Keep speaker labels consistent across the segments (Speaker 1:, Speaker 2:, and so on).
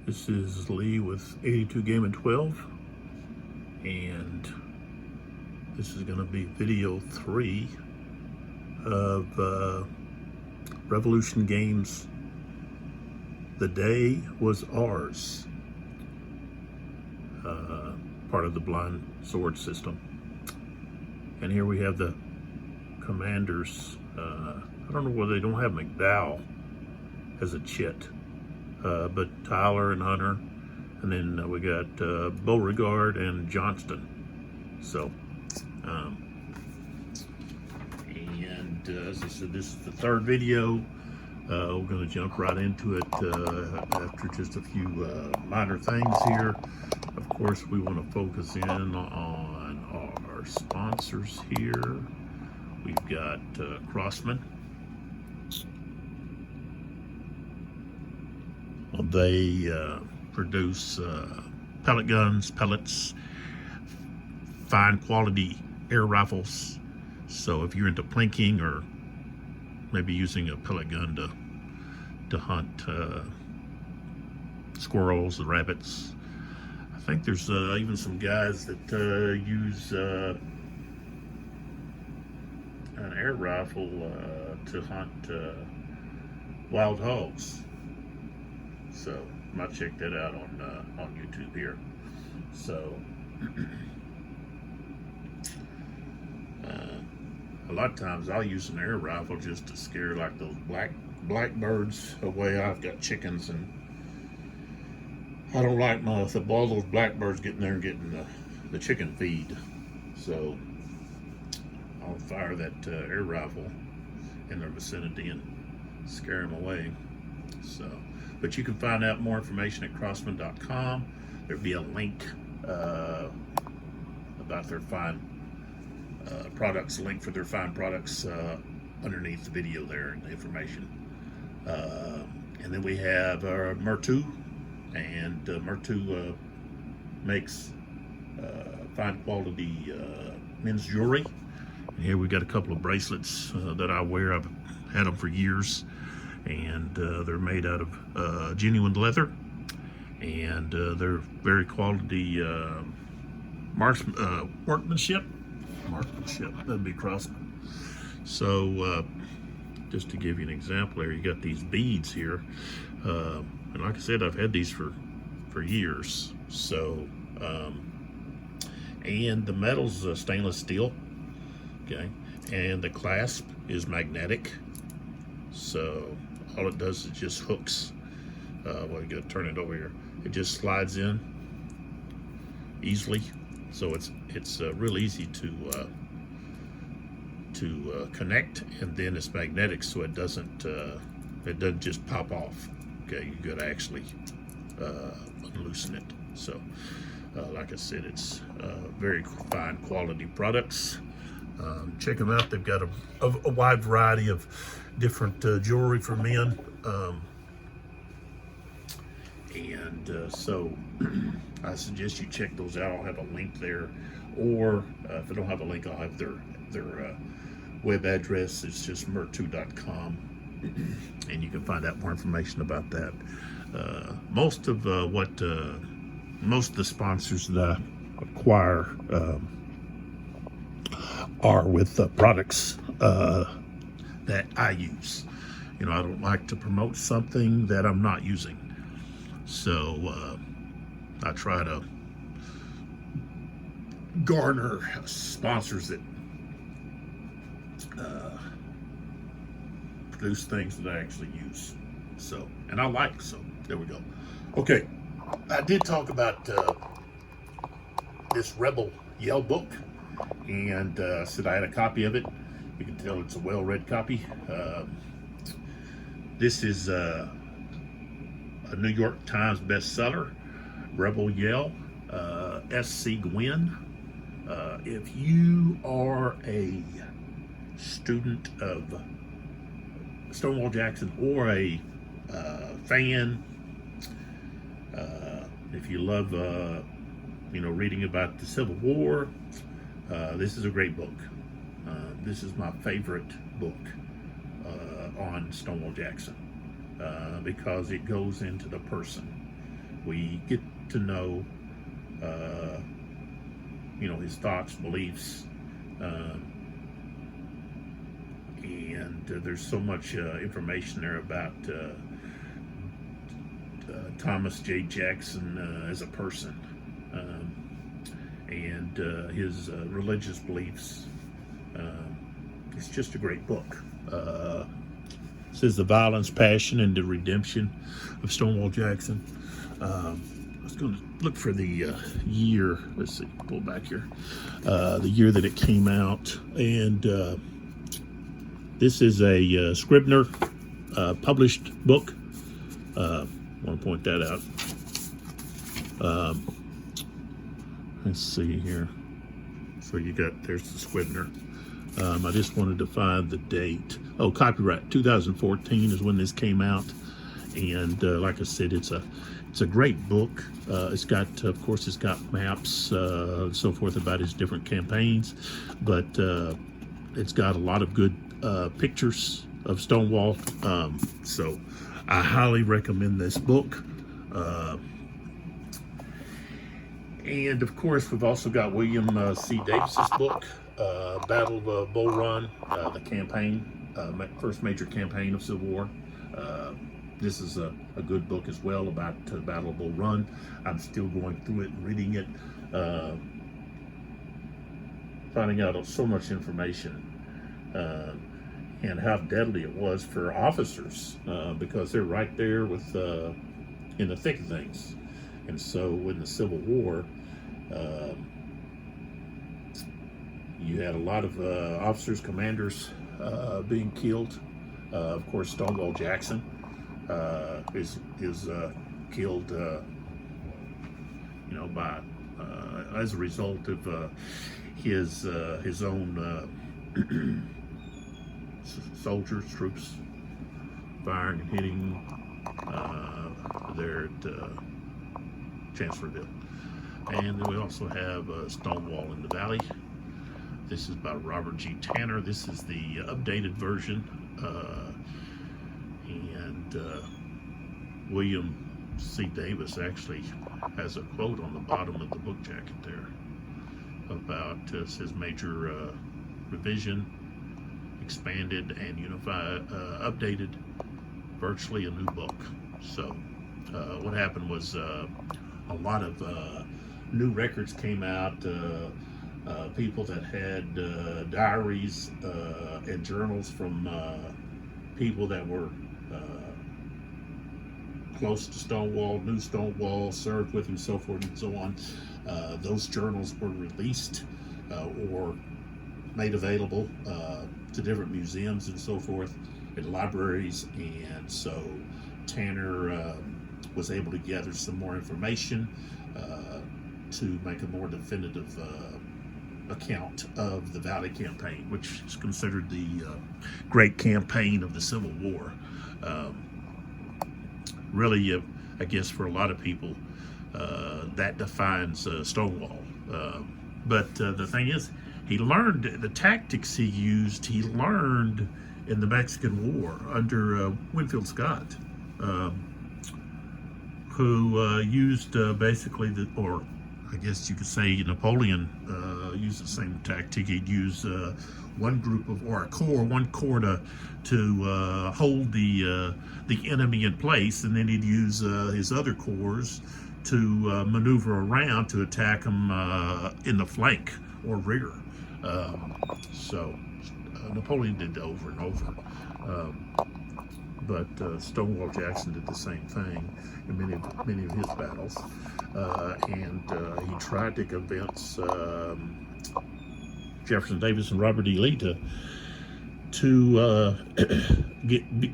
Speaker 1: This is Lee with 82 Game and 12, and this is going to be video 3 of Revolution Games. The Day Was Ours, part of the Blind Sword system. And here we have the commanders. I don't know whether they don't have McDowell as a chit. But Tyler and Hunter, and then we got Beauregard and Johnston. So, as I said, this is the third video. We're going to jump right into it after just a few minor things here. Of course, we want to focus in on our sponsors here. We've got Crosman. They produce pellet guns, pellets, fine quality air rifles. So if you're into plinking or maybe using a pellet gun to hunt squirrels and rabbits, I think there's even some guys that use an air rifle to hunt wild hogs. So I might check that out on YouTube here. So a lot of times I'll use an air rifle just to scare like those blackbirds away. I've got chickens, and I don't like all those blackbirds getting there and getting the chicken feed. So I'll fire that air rifle in their vicinity and scare them away. So, but you can find out more information at Crosman.com. There'll be a link about their fine products, link for their fine products underneath the video there and the information. And then we have Murtu, and Murtu makes fine quality men's jewelry. And here we got a couple of bracelets that I wear. I've had them for years. And they're made out of genuine leather, and they're very quality workmanship. That'd be Crosman. So just to give you an example there, you got these beads here, and like I said, I've had these for years. So and the metal's stainless steel, okay, and the clasp is magnetic. So all it does is just hooks. Well, you gotta turn it over here. It just slides in easily. So it's real easy to connect, and then it's magnetic, so it doesn't just pop off. Okay, you gotta actually loosen it. So, like I said, it's very fine quality products. Check them out. They've got a wide variety of different jewelry for men, so I suggest you check those out. I'll have a link there, or if I don't have a link, I'll have their web address. It's just murtu.com, and you can find out more information about that. Most of the sponsors that I acquire are with products that I use. You know, I don't like to promote something that I'm not using. So I try to garner sponsors that produce things that I actually use. So, and I like, so there we go. Okay, I did talk about this Rebel Yell book, and said I had a copy of it. You can tell it's a well-read copy. This is a New York Times bestseller, Rebel Yell, S.C. Gwynn. If you are a student of Stonewall Jackson or a fan, if you love reading about the Civil War, this is a great book. This is my favorite book on Stonewall Jackson because it goes into the person. We get to know, his thoughts, beliefs, and there's so much information there about Thomas J. Jackson as a person, and his religious beliefs. It's just a great book. It says the violence, passion, and the redemption of Stonewall Jackson. I was going to look for the year. Let's see, pull back here. The year that it came out, and this is a Scribner published book. I want to point that out. Let's see here. So there's the Scribner. I just wanted to find the date. Oh, copyright 2014 is when this came out, and like I said, it's a great book. It's got, of course, it's got maps and so forth about his different campaigns, but it's got a lot of good pictures of Stonewall. So I highly recommend this book. And of course, we've also got William C. Davis's book, Battle of Bull Run, the campaign, first major campaign of Civil War. This is a good book as well about the Battle of Bull Run. I'm still going through it and reading it, finding out so much information and how deadly it was for officers, because they're right there with in the thick of things. And so in the Civil War, you had a lot of officers, commanders being killed. Of course, Stonewall Jackson is killed, by as a result of his own soldiers, troops firing and hitting there at Chancellorsville. And then we also have Stonewall in the Valley. This is by Robert G. Tanner. This is the updated version. William C. Davis actually has a quote on the bottom of the book jacket there about says major revision, expanded and unified, updated, virtually a new book. So what happened was a lot of new records came out, people that had diaries and journals from people that were close to Stonewall, knew Stonewall, served with him, so forth and so on. Those journals were released or made available to different museums and so forth, and libraries, and so Tanner was able to gather some more information to make a more definitive account of the Valley Campaign, which is considered the great campaign of the Civil War. Really, I guess for a lot of people, that defines Stonewall. But the thing is, he learned the tactics he used. He learned in the Mexican War under Winfield Scott, who used basically or I guess you could say Napoleon used the same tactic. He'd use one corps to hold the enemy in place, and then he'd use his other corps to maneuver around to attack them in the flank or rear. So Napoleon did over and over. But Stonewall Jackson did the same thing in many of his battles, and he tried to convince Jefferson Davis and Robert E. Lee to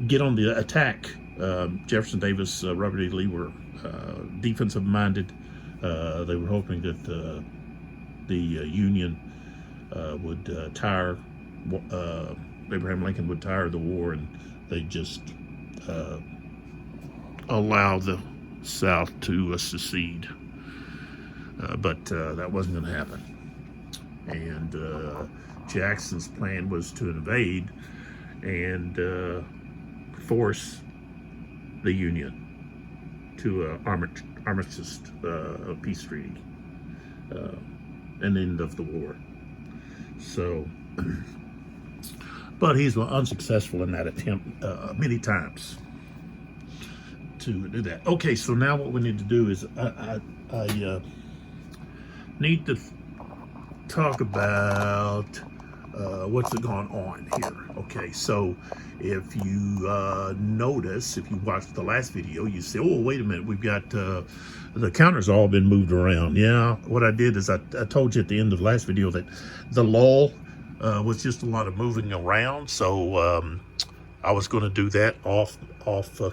Speaker 1: get on the attack. Jefferson Davis, Robert E. Lee were defensive minded. They were hoping that the Union would tire. Abraham Lincoln would tire the war, and they just allow the South to secede. But that wasn't going to happen. And Jackson's plan was to invade and force the Union to armistice peace treaty, an end of the war. So, but he's unsuccessful in that attempt many times to do that. Okay, so now what we need to do is I need to talk about what's going on here. Okay, so if you notice, if you watched the last video, you say, oh, wait a minute, we've got the counters all been moved around. Yeah, what I did is I told you at the end of the last video that the lull was just a lot of moving around, so I was going to do that off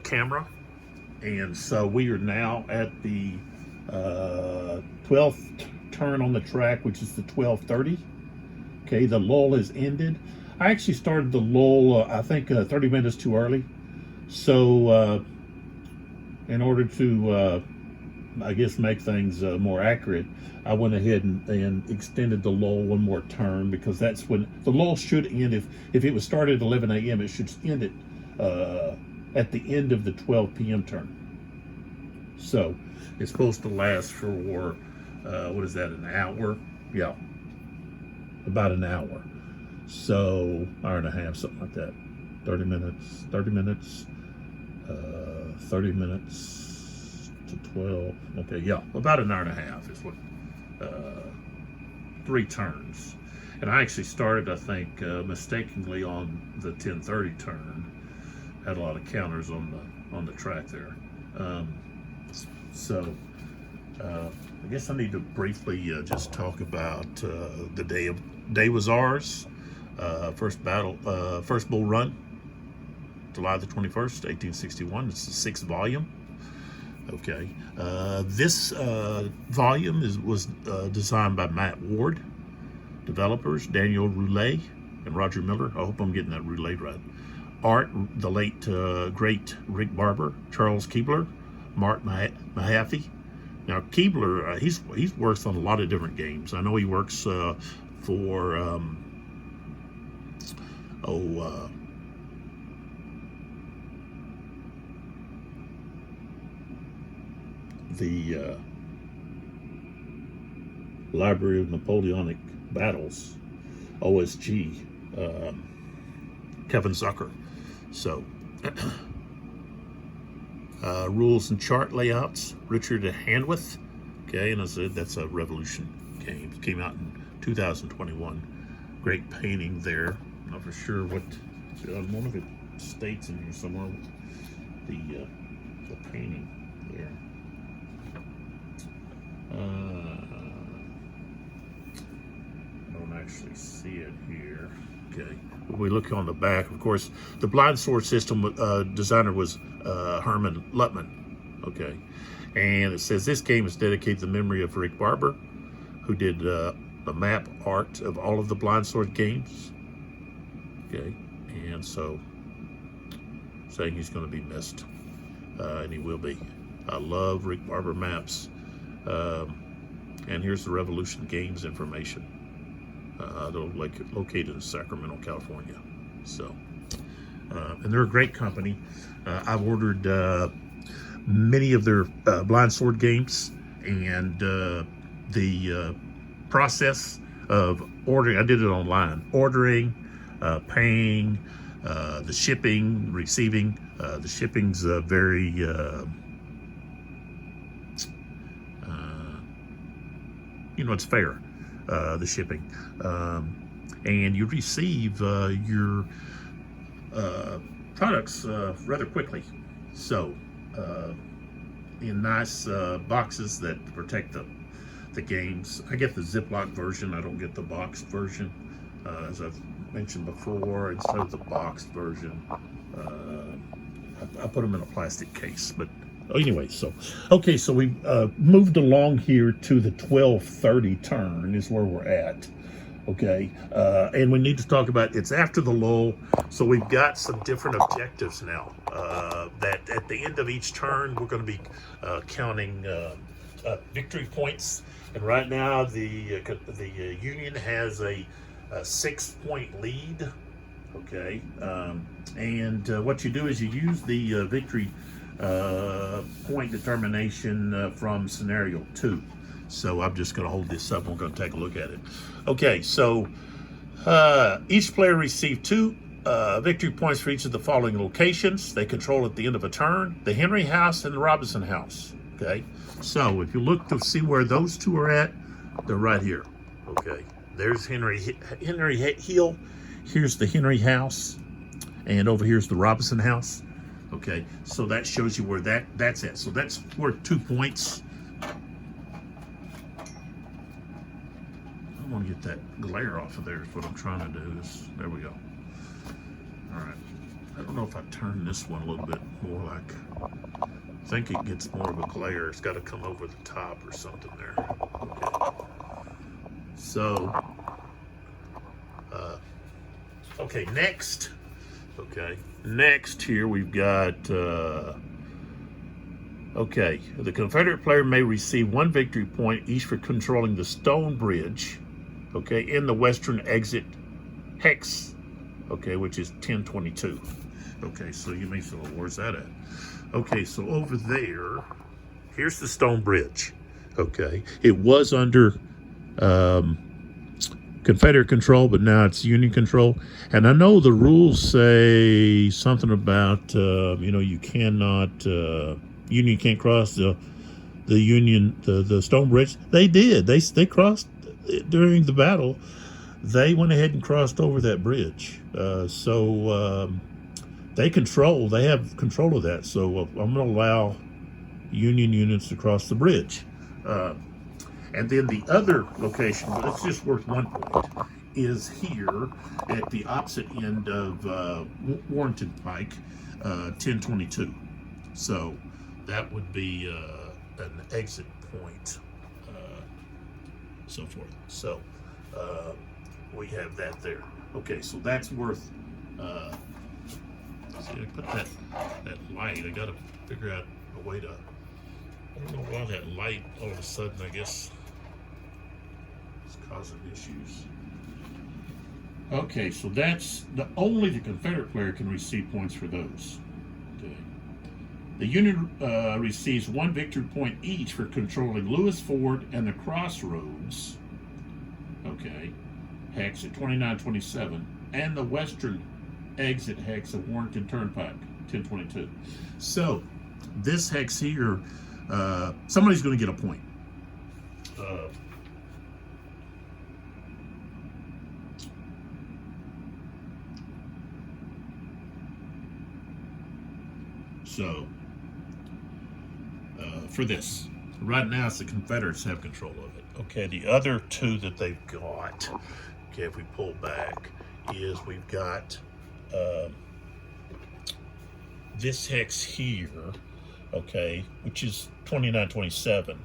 Speaker 1: camera. And so we are now at the 12th turn on the track, which is the 12:30. Okay, the lull has ended. I actually started the lull, I think 30 minutes too early. So in order to, I guess, make things more accurate, I went ahead and extended the lull one more turn, because that's when the lull should end. If it was started at 11 a.m., it should end at the end of the 12 p.m. turn. So it's supposed to last for, what is that, an hour? Yeah, about an hour. So hour and a half, something like that. 30 minutes, 30 minutes to 12. Okay, yeah, about an hour and a half is what, 3 turns. And I actually started, I think, mistakenly on the 10:30 turn. Had a lot of counters on the track there. So I guess I need to briefly just talk about the day was ours. First bull run, July the 21st, 1861. It's the 6th volume. Okay, this volume was designed by Matt Ward, developers Daniel Roulet and Roger Miller. I hope I'm getting that Roulet right. Art, the late great Rick Barber, Charles Keebler, Mark Mahaffey. Now Keebler, he's works on a lot of different games. I know he works for the Library of Napoleonic Battles, OSG, Kevin Zucker. So rules and chart layouts, Richard Handwith. Okay, and I said that's a Revolution game. It came out in 2021. Great painting there. Not for sure what one of it states in here somewhere. The painting there. I don't actually see it here. Okay. When we look on the back, of course, the blind sword system designer was Herman Luttman. Okay. And it says this game is dedicated to the memory of Rick Barber, who did the map art of all of the blind sword games. Okay. And so, saying he's going to be missed. And he will be. I love Rick Barber maps. And here's the Revolution Games information. They're located in Sacramento, California. So, and they're a great company. I've ordered many of their blind sword games, and the process of ordering, I did it online, ordering, paying, the shipping, receiving. The shipping's very it's fair, the shipping, and you receive your products rather quickly. So in nice boxes that protect the games. I get the Ziploc version. I don't get the boxed version, as I've mentioned before. Instead of the boxed version, I put them in a plastic case. But anyway, so okay, so we moved along here to the 12:30 turn is where we're at. Okay, and we need to talk about, it's after the lull, so we've got some different objectives now. That at the end of each turn, we're going to be counting victory points. And right now, the Union has a 6-point lead. Okay, and what you do is you use the victory point determination from scenario 2. So I'm just going to hold this up. We're going to take a look at it. Okay, so each player received 2 victory points for each of the following locations they control at the end of a turn: the Henry House and the Robinson House. Okay, so if you look to see where those 2 are at, they're right here. Okay, there's Henry Hill. Here's the Henry House, and over here's the Robinson House. Okay, so that shows you where that's at. So that's worth 2 points. I want to get that glare off of there is what I'm trying to do. There we go. All right. I don't know if I turn this one a little bit more like, I think it gets more of a glare. It's got to come over the top or something there. Okay. So, okay, next. Okay, next here we've got, okay, the Confederate player may receive 1 victory point each for controlling the stone bridge, okay, in the western exit hex, okay, which is 1022. Okay, so you may say, well, where's that at? Okay, so over there, here's the stone bridge, okay. It was under Confederate control, but now it's Union control. And I know the rules say something about, you cannot, Union can't cross the Union, the stone bridge. They did. They crossed during the battle. They went ahead and crossed over that bridge. So they have control of that. So I'm going to allow Union units to cross the bridge. And then the other location, but it's just worth 1 point, is here at the opposite end of Warrenton Pike, 1022. So that would be an exit point, so forth. So we have that there. Okay, so that's worth, see, I put that light, I got to figure out a way to, I don't know why that light all of a sudden, I guess, is causing issues. Okay, so that's only the Confederate player can receive points for those. Okay. The Union receives 1 victory point each for controlling Lewis Ford and the Crossroads, okay, hex at 2927, and the western exit hex of Warrenton Turnpike, 1022. So this hex here, somebody's going to get a point. So for this, right now it's the Confederates have control of it. Okay, the other 2 that they've got, okay, if we pull back, is we've got this hex here, okay, which is 2927,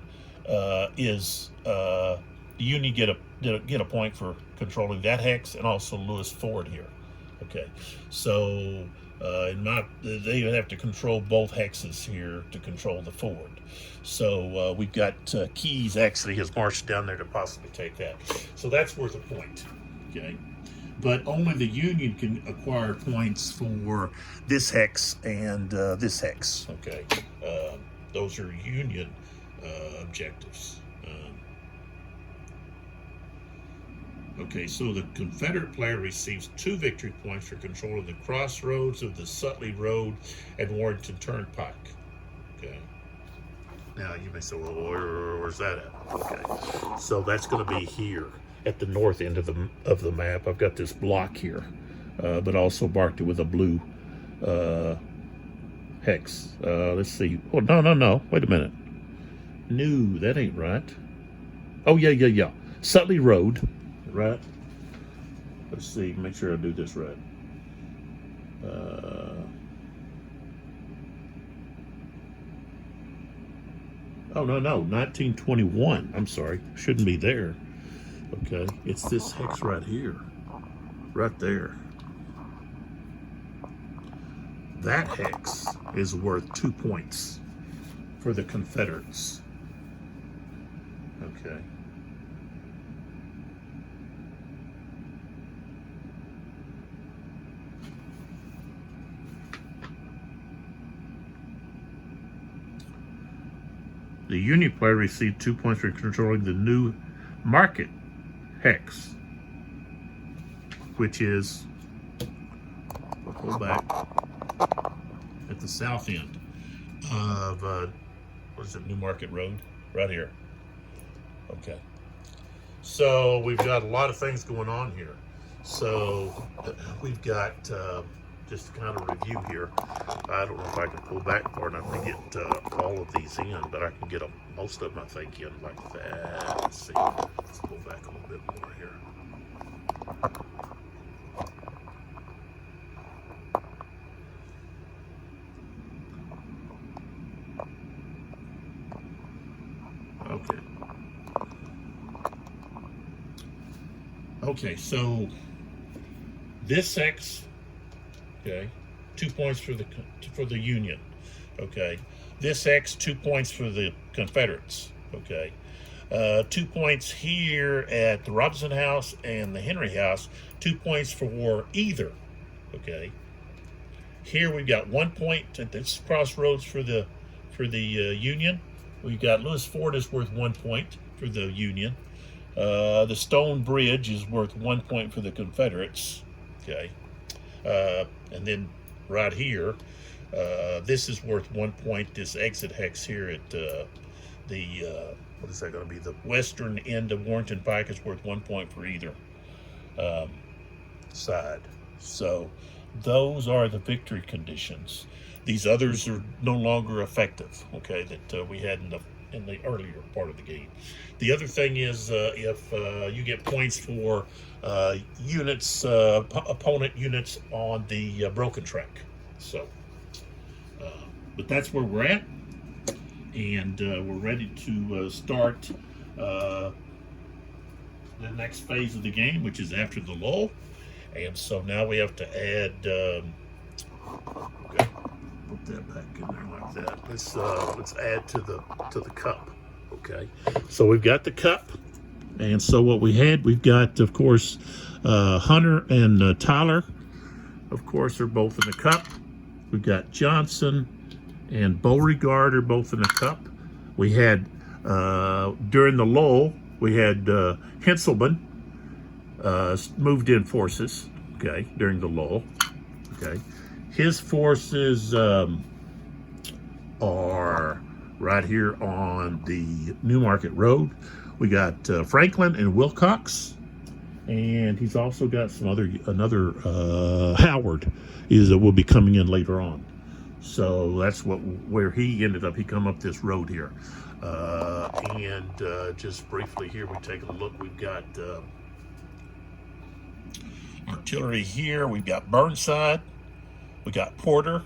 Speaker 1: is the Union get a point for controlling that hex, and also Lewis Ford here. Okay, so they would have to control both hexes here to control the ford. So we've got Keyes actually has marched down there to possibly take that. So that's worth a point. Okay. But only the Union can acquire points for this hex and this hex. Okay, those are Union objectives. Okay, so the Confederate player receives 2 victory points for controlling the crossroads of the Sutley Road and Warrenton Turnpike. Okay. Now you may say, well, where's that at? Okay, so that's going to be here at the north end of the map. I've got this block here, but also marked it with a blue hex. Let's see. Oh, no. Wait a minute. No, that ain't right. Oh, yeah. Sutley Road, right? Let's see. Make sure I do this right. Oh, no. 1921. I'm sorry. Shouldn't be there. Okay. It's this hex right here. Right there. That hex is worth 2 points for the Confederates. Okay. The Union player received 2 points for controlling the new market hex, which is, we'll go back, at the south end of, what is it, New Market Road? Right here. Okay. So we've got a lot of things going on here. So we've got, just to kind of review here, I don't know if I can pull back far enough to get all of these in, but I can get them, most of them I think, in like that. Let's see. Let's pull back a little bit more here. Okay. Okay, so this X, okay, 2 points for the Union, okay. This X, 2 points for the Confederates, okay. 2 points here at the Robinson House and the Henry House, 2 points for either, okay. Here we've got 1 point at this crossroads for the Union. We've got Lewis Ford is worth 1 point for the Union. The Stone Bridge is worth 1 point for the Confederates. Okay. And then right here, this is worth 1 point. This exit hex here at what is that going to be? The western end of Warrenton Pike is worth 1 point for either side. So those are the victory conditions. These others are no longer effective, okay, that we had in the earlier part of the game. The other thing is if you get points for units, opponent units on the broken track. So, but that's where we're at, and we're ready to start the next phase of the game, which is after the lull. And so now we have to add, okay, put that back in there like that. Let's add to the cup. Okay, so we've got the cup, and so what we've got, of course, Hunter and Tyler, of course, are both in the cup. We've got Johnson and Beauregard are both in the cup. We had during the lull, we had Henselman moved in forces. Okay, during the lull. Okay, his forces are right here on the New Market Road. We got Franklin and Wilcox, and he's also got another Howard will be coming in later on. So that's where he ended up. He come up this road here, and just briefly here we take a look. We've got artillery here. We've got Burnside. We got Porter,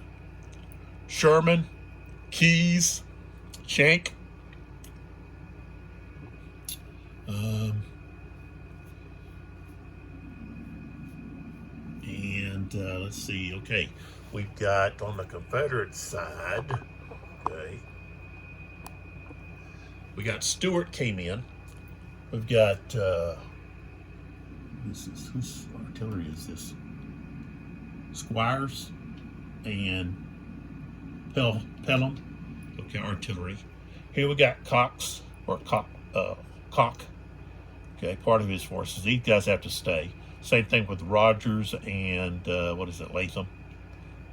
Speaker 1: Sherman, Keyes, Shank. And let's see. Okay, we've got on the Confederate side. Okay, we got Stewart came in. We've got whose artillery is this? Squires and Pelham. Okay, artillery. Here we got Cox or Cock. Okay, part of his forces. These guys have to stay. Same thing with Rogers and Latham.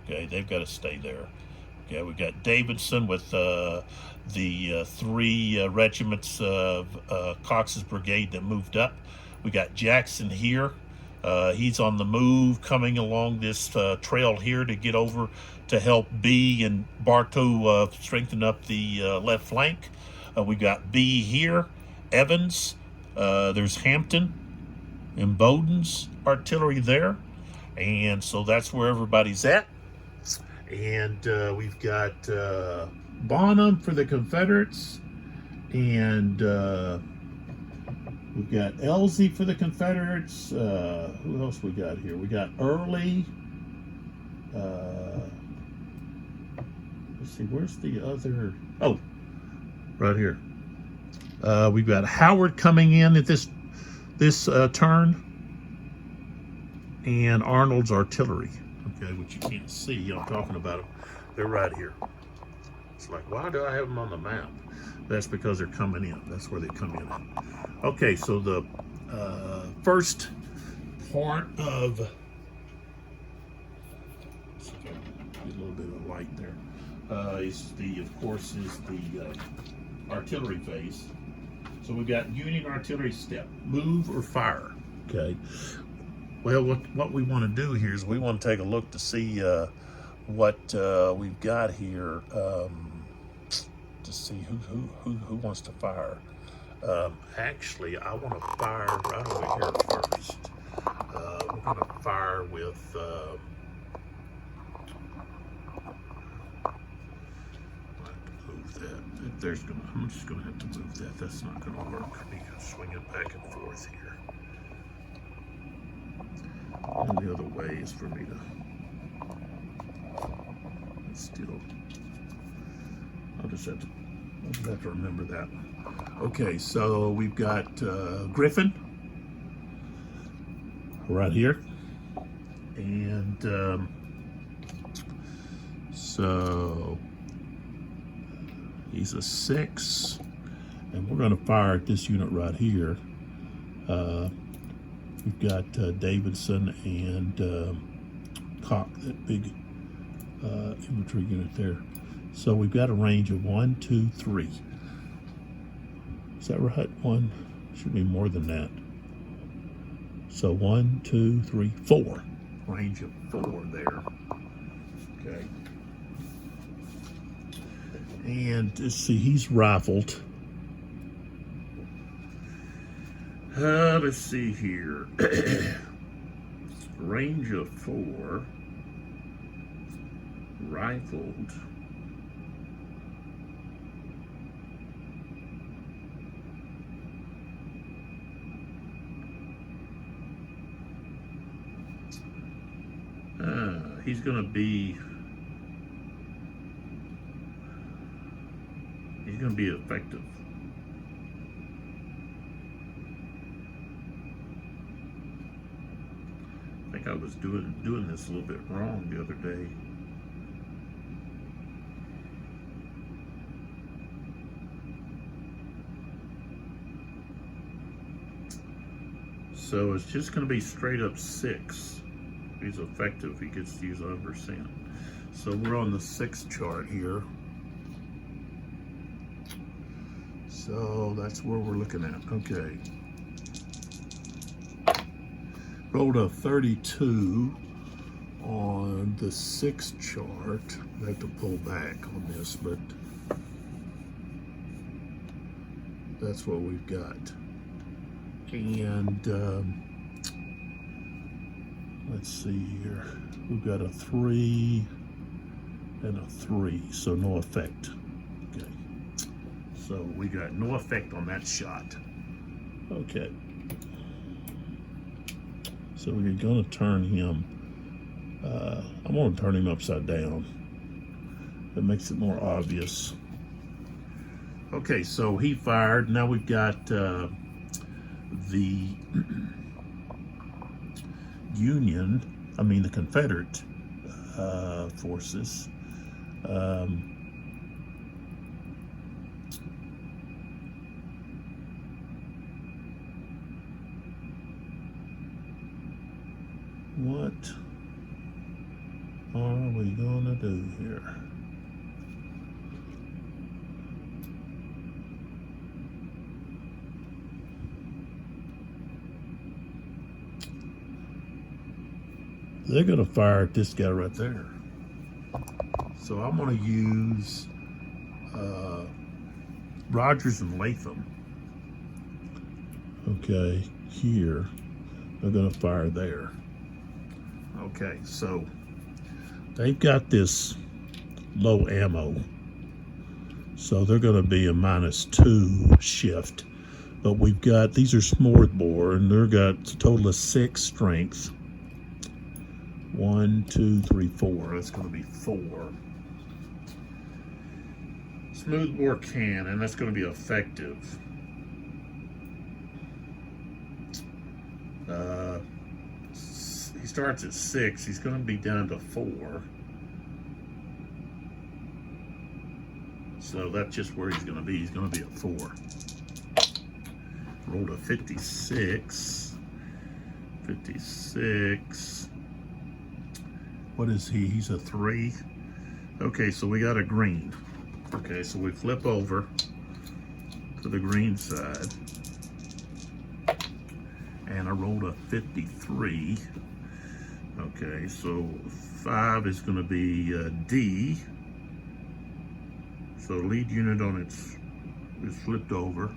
Speaker 1: Okay, they've got to stay there. Okay, we got Davidson with the 3 regiments of Cox's brigade that moved up. We got Jackson here. He's on the move, coming along this trail here to get over to help B and Bartow strengthen up the left flank. We got B here, Evans. There's Hampton and Bowden's artillery there, and so that's where everybody's at. And we've got Bonham for the Confederates, and we've got Elzey for the Confederates. Who else we got here? We got Early. Let's see, where's the other? Oh, right here. We've got Howard coming in at this turn, and Arnold's artillery. Okay, which you can't see. I'm talking about them. They're right here. It's like, why do I have them on the map? That's because they're coming in. That's where they come in at. Okay, so the first part of, get a little bit of light there, is of course, the artillery phase. So we've got Union artillery step, move or fire. Okay. Well, what we want to do here is we want to take a look to see what we've got here, to see who wants to fire. Actually, I want to fire right over here first. We're going to fire with. I'm just going to have to move that. That's not going to work. I need to swing it back and forth here. And the other way is for me to still. I'll just have to remember that. Okay, so we've got Griffin right here, and so he's a 6, and we're going to fire at this unit right here. We've got Davidson and Koch, that big infantry unit there. So we've got a range of 1, 2, 3. Is that right? One, should be more than that. So 1, 2, 3, 4. Range of 4 there. Okay. And let's see, he's rifled. Let's see here. Range of 4. Rifled. He's going to be effective. I think I was doing this a little bit wrong the other day. So it's just going to be straight up 6. He's effective. He gets to use 100%. So we're on the 6th chart here. So that's where we're looking at. Okay. Rolled a 32 on the 6th chart. I have to pull back on this, but that's what we've got. And let's see here. We've got a 3 and a 3, so no effect. Okay. So we got no effect on that shot. Okay. So we're going to turn him. I'm going to turn him upside down. That makes it more obvious. Okay, so he fired. Now we've got the the Confederate forces. What are we gonna do here? They're gonna fire at this guy right there. So I'm gonna use Rogers and Latham. Okay, here. They're gonna fire there. Okay, so they've got this low ammo. So they're gonna be a -2 shift. But we've got, these are smoothbore, and they've got a total of 6 strength. 1, 2, 3, 4. That's going to be 4. Smoothbore cannon. That's going to be effective. He starts at 6. He's going to be down to 4. So that's just where he's going to be. He's going to be a 4. Rolled a 56. 56. What is he? He's a 3. Okay, so we got a green. Okay, so we flip over to the green side. And I rolled a 53. Okay, so 5 is going to be D. So lead unit on its is flipped over.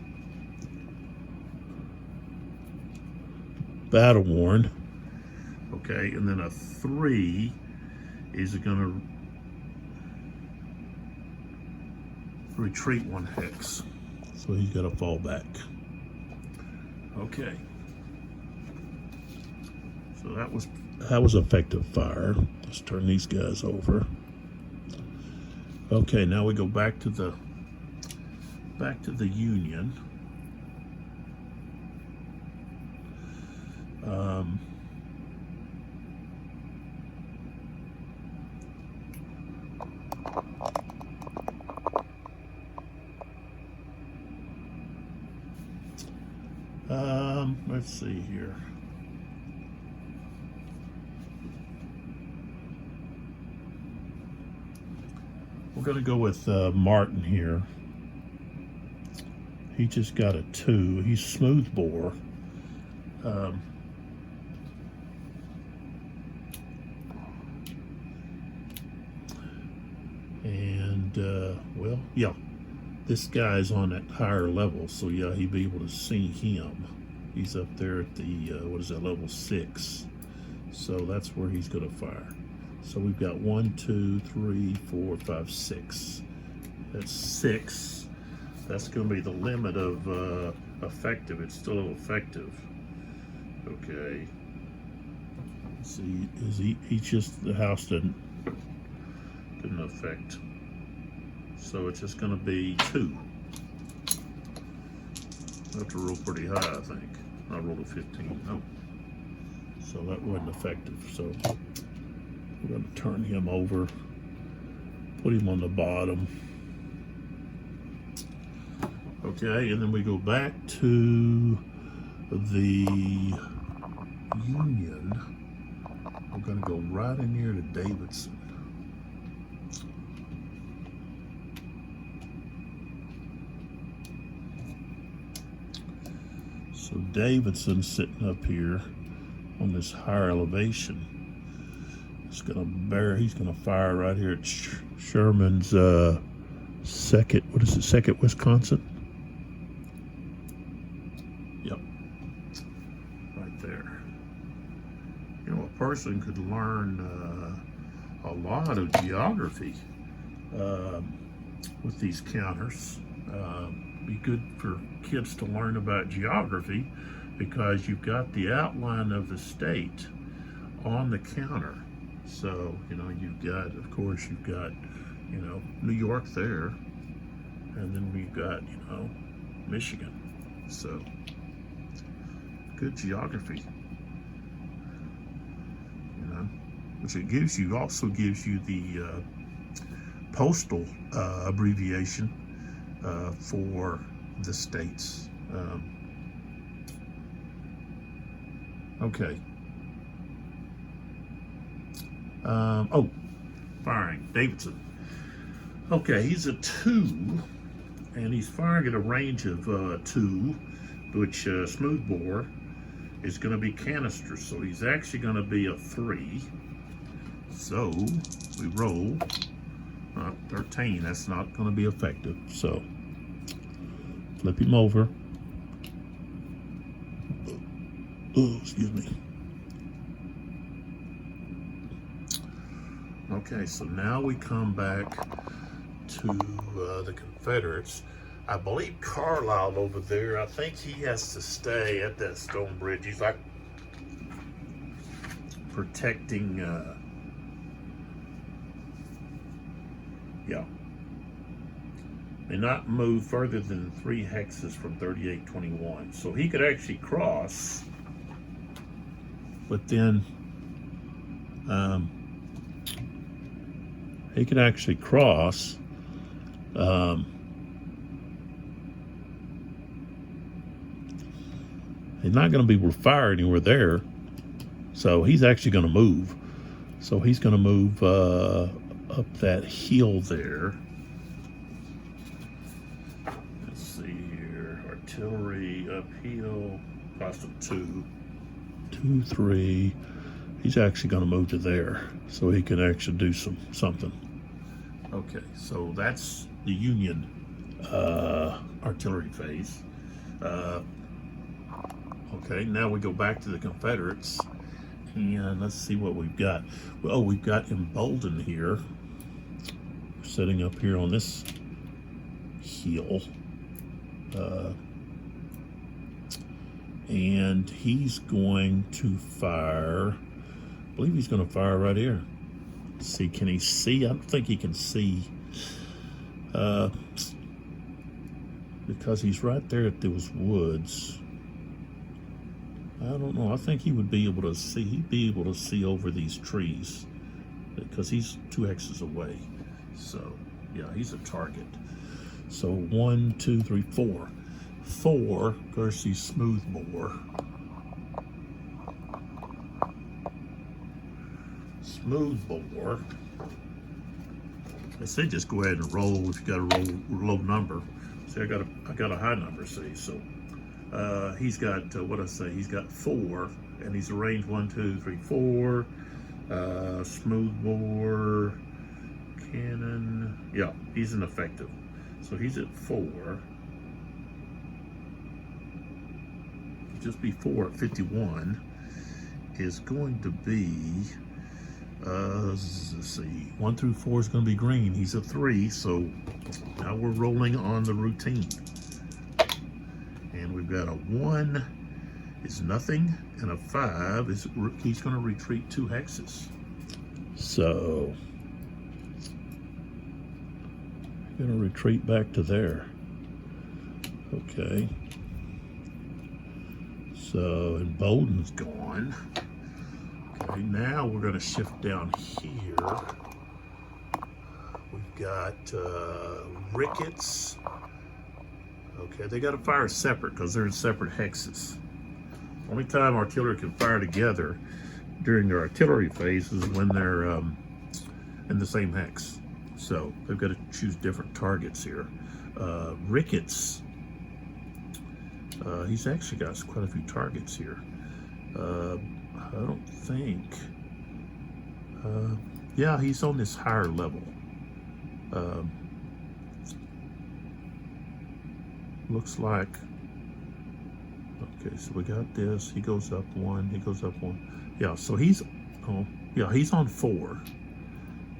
Speaker 1: Battle worn. Okay, and then a 3 is going to retreat 1 hex. So he's got to fall back. Okay. So that was effective fire. Let's turn these guys over. Okay, now we go back to the Union. Let's see here. We're going to go with Martin here. He just got a 2. He's smoothbore. Well, yeah, this guy's on that higher level, so yeah, he'd be able to see him. He's up there at the, what is that, level 6. So that's where he's going to fire. So we've got 1, 2, 3, 4, 5, 6. That's 6. That's going to be the limit of effective. It's still effective. Okay. See, he just, the house didn't affect. So it's just going to be 2. I have to roll pretty high, I think. I rolled a 15. Oh. So that wasn't effective. So we're going to turn him over, put him on the bottom. Okay, and then we go back to the Union. We're going to go right in here to Davidson. So Davidson's sitting up here on this higher elevation. It's gonna he's gonna fire right here at Sherman's second, what is it, second Wisconsin? Yep, right there. You know, a person could learn a lot of geography with these counters. Be good for kids to learn about geography because you've got the outline of the state on the counter. So, you know, you've got, of course, you've got, you know, New York there, and then we've got, you know, Michigan. So, good geography, you know, which it gives you, also gives you the postal abbreviation for the states. Okay. Oh, firing, Davidson. Okay, he's a 2, and he's firing at a range of 2, which smoothbore is going to be canister, so he's actually going to be a 3. So we roll 13. That's not going to be effective. So flip him over. Oh, excuse me. Okay, so now we come back to the Confederates. I believe Carlisle over there, I think he has to stay at that stone bridge. He's like protecting, yeah. May not move further than 3 hexes from 3821. So he could actually cross, but then he could actually cross, Um, he's not going to be able to fire anywhere there. So he's actually going to move. So he's going to move up that hill there. Let's see here. Artillery uphill. Cost him 2, 2, 3. He's actually going to move to there, so he can actually do something. Okay, so that's the Union artillery phase. Okay, now we go back to the Confederates, and let's see what we've got. Well, we've got Embolden here, sitting up here on this hill. And he's going to fire, I believe he's going to fire right here. Let's see, can he see? I don't think he can see. Because he's right there at those woods. I don't know. I think he would be able to see. He'd be able to see over these trees because he's 2 X's away. So, yeah, he's a target. So 1, 2, 3, 4. 4, of course, he's smoothbore. Smoothbore. I say just go ahead and roll if you got a low number. See, I got a high number. See, so he's got what I say. He's got 4, and he's arranged 1, 2, 3, 4. Smoothbore, cannon. Yeah, he's ineffective. So he's at 4. Just before at 51 is going to be let's see, 1 through 4 is going to be green. He's a 3, so now we're rolling on the routine, and we've got a 1 is nothing, and a 5 is he's going to retreat 2 hexes. So going to retreat back to there. Okay. So, Embolden's gone. Okay, now we're going to shift down here. We've got Ricketts. Okay, they got to fire separate because they're in separate hexes. Only time artillery can fire together during their artillery phase is when they're in the same hex. So, they've got to choose different targets here. Ricketts. He's actually got quite a few targets here. I don't think. Yeah, he's on this higher level. Looks like. Okay, so we got this. He goes up 1. He goes up 1. Yeah, so he's. Oh, yeah, he's on 4.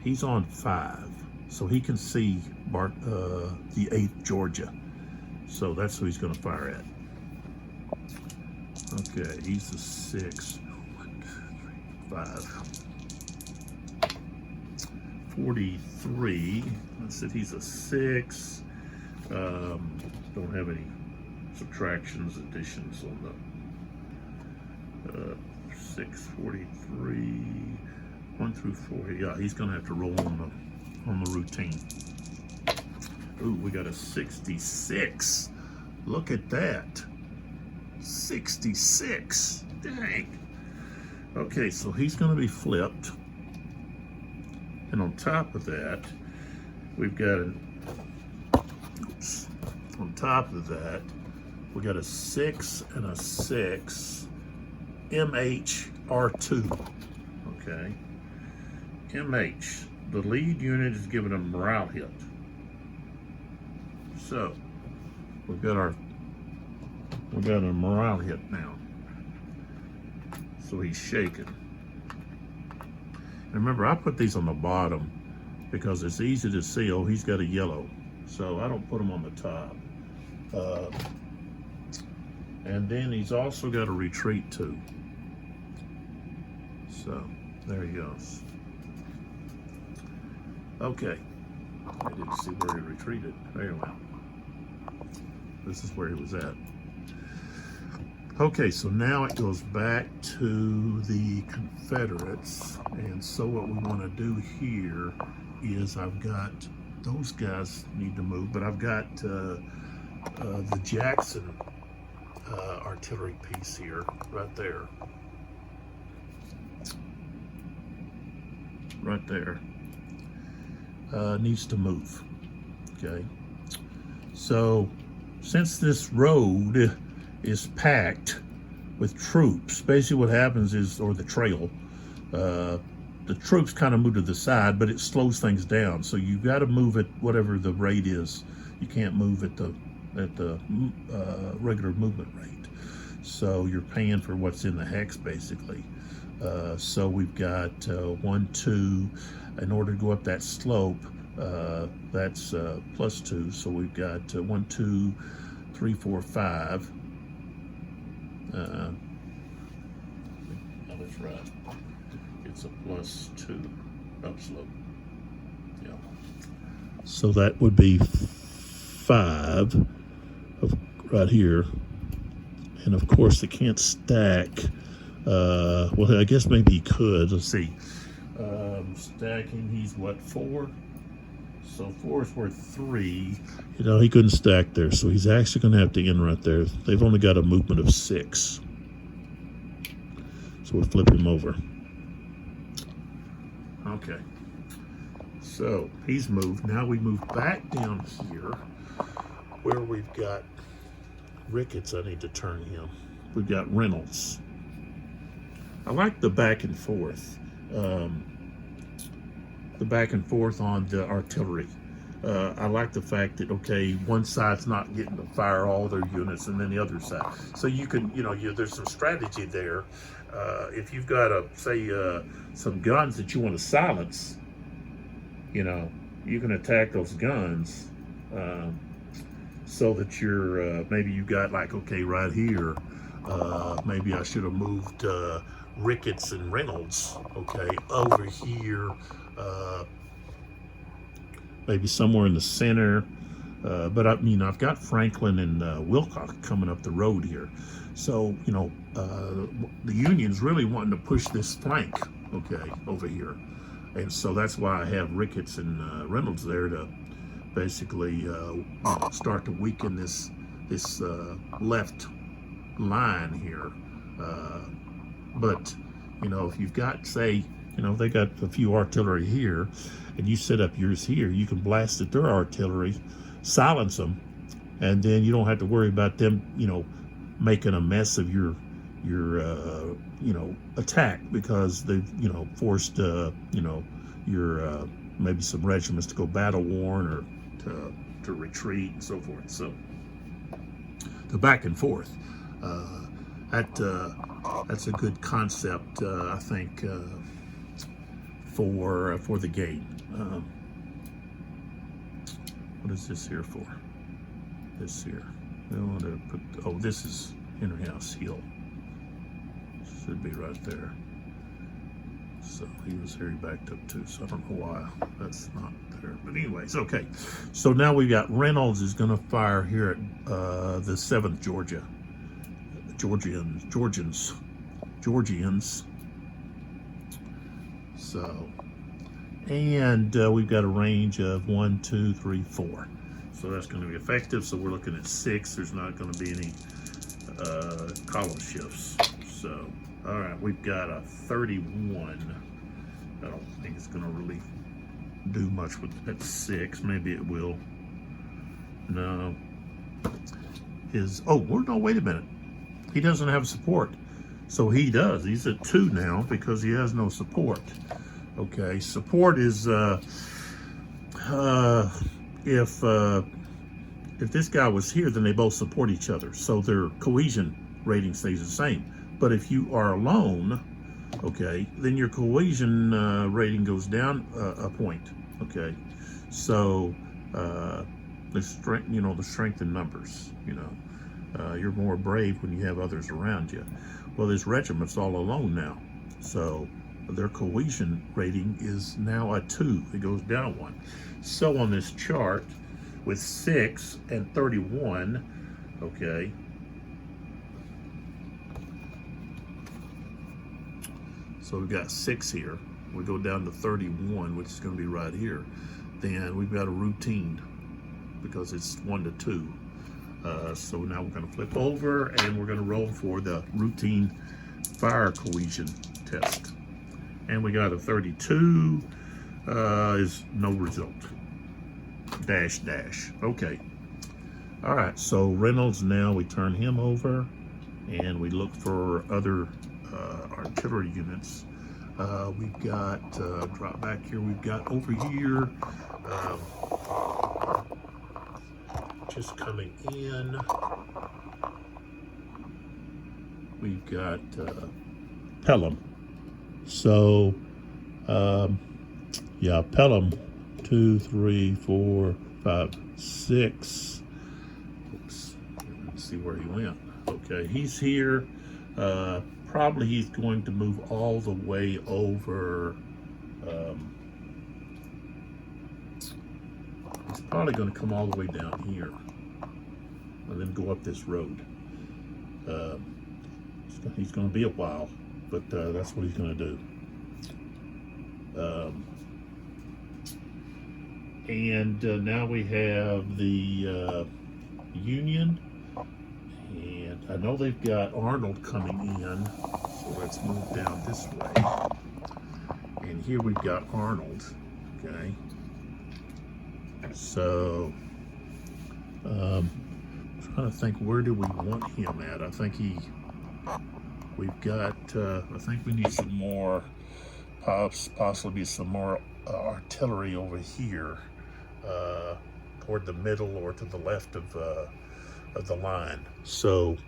Speaker 1: He's on 5. So he can see the 8th Georgia. So that's who he's going to fire at. Okay, he's a 6. 1, 2, 3, 5. 43. I said he's a 6. Don't have any subtractions, additions on the 6, 43. 1 through 4. Yeah, he's going to have to roll on the routine. Ooh, we got a 66. Look at that. 66. Dang. Okay, so he's going to be flipped. And on top of that, we've got on top of that, we got a 6 and a 6. MHR2. Okay. MH. The lead unit is given a morale hit. So, we've got a morale hit now. So he's shaken. And remember, I put these on the bottom because it's easy to see. Oh, he's got a yellow. So I don't put them on the top. And then he's also got a retreat too. So there he goes. Okay. I didn't see where he retreated. There he went. This is where he was at. Okay, so now it goes back to the Confederates. And so what we want to do here is I've got those guys need to move, but I've got the Jackson artillery piece here, right there. Right there. Needs to move. Okay. So, since this road is packed with troops, basically what happens is, or the trail, the troops kind of move to the side, but it slows things down. So you've got to move at whatever the rate is. You can't move at the regular movement rate. So you're paying for what's in the hex, basically. So we've got 1, 2. In order to go up that slope, that's +2. So we've got 1, 2, 3, 4, 5. No, that's right. It's a +2 upslope. Yeah. So that would be 5 right here. And of course, it can't stack. Well, I guess maybe he could. Let's see. Stacking, he's what, 4? So 4 is worth 3. You know, he couldn't stack there, so he's actually going to have to end right there. They've only got a movement of 6. So we'll flip him over. Okay. So he's moved. Now we move back down here where we've got Ricketts. I need to turn him. We've got Reynolds. I like the back and forth. The back and forth on the artillery. I like the fact that, okay, one side's not getting to fire all their units and then the other side. So you can, there's some strategy there. If you've got, say, some guns that you want to silence, you can attack those guns so that you're, maybe you got like, okay, right here, maybe I should have moved Ricketts and Reynolds, okay, over here, maybe somewhere in the center. But I've got Franklin and Wilcox coming up the road here. So, the Union's really wanting to push this flank, okay, over here. And so that's why I have Ricketts and Reynolds there to basically start to weaken this left line here. But, if you've got, say, they got a few artillery here, and you set up yours here, you can blast at their artillery, silence them, and then you don't have to worry about them, making a mess of your attack, because they've, forced, your maybe some regiments to go battle worn or to retreat and so forth. So the back and forth, that's a good concept, I think, for the game. What is this here for? This here. We want to put. This is Henry House Hill. Should be right there. So he was here, he backed up too. So I don't know why that's not there. But anyways, okay. So now we've got Reynolds is going to fire here at the 7th Georgians. So, and we've got a range of 1, 2, 3, 4. So that's going to be effective. So we're looking at 6. There's not going to be any column shifts. So, all right, we've got a 31. I don't think it's going to really do much with that 6. Maybe it will. No. No, wait a minute. He doesn't have support. So he does. He's at 2 now because he has no support. Okay, support is if this guy was here, then they both support each other. So their cohesion rating stays the same. But if you are alone, okay, then your cohesion rating goes down a point. Okay, so the strength, the strength in numbers. You're more brave when you have others around you. Well, this regiment's all alone now, so their cohesion rating is now a 2. It goes down 1. So on this chart with 6 and 31, okay, so we've got 6 here. We go down to 31, which is going to be right here. then we've got a routine because it's 1 to 2. So now we're going to flip over and we're going to roll for the routine fire cohesion test. And we got a 32, is no result. Dash, dash. Okay. All right, so Reynolds, now we turn him over and we look for other artillery units. We've got, drop back here, we've got over here, just coming in, we've got Pelham. So, yeah, Pelham, 2, 3, 4, 5, 6. Oops, let's see where he went. Okay, he's here. Probably he's going to move all the way over. He's probably going to come all the way down here and then go up this road. He's going to be a while, but that's what he's going to do. And now we have the Union, and I know they've got Arnold coming in, so let's move down this way. And here we've got Arnold, okay? So, trying to think, where do we want him at? I think we've got, I think we need some more, possibly some more artillery over here, toward the middle or to the left of the line. So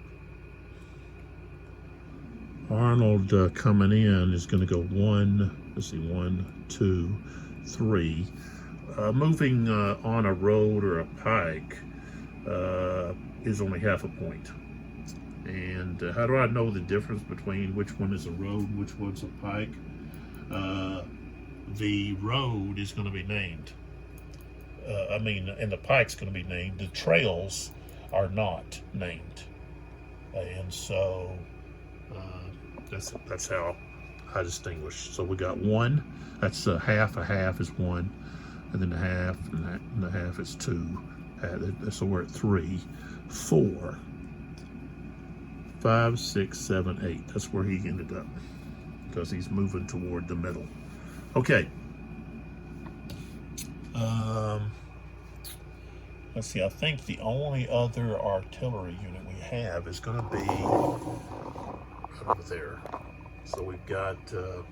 Speaker 1: Arnold coming in is going to go 1, let's see, 1, 2, 3. Moving on a road or a pike is only half a point. And how do I know the difference between which one is a road, which one's a pike? The road is going to be named. And the pike's going to be named. The trails are not named. And so that's how I distinguish. So we got 1, that's a half is 1, and then a half, and the half is 2. So we're at 3, 4, 5, 6, 7, 8. That's where he ended up because he's moving toward the middle. Okay. Let's see, I think the only other artillery unit we have is going to be right over there. So we've got that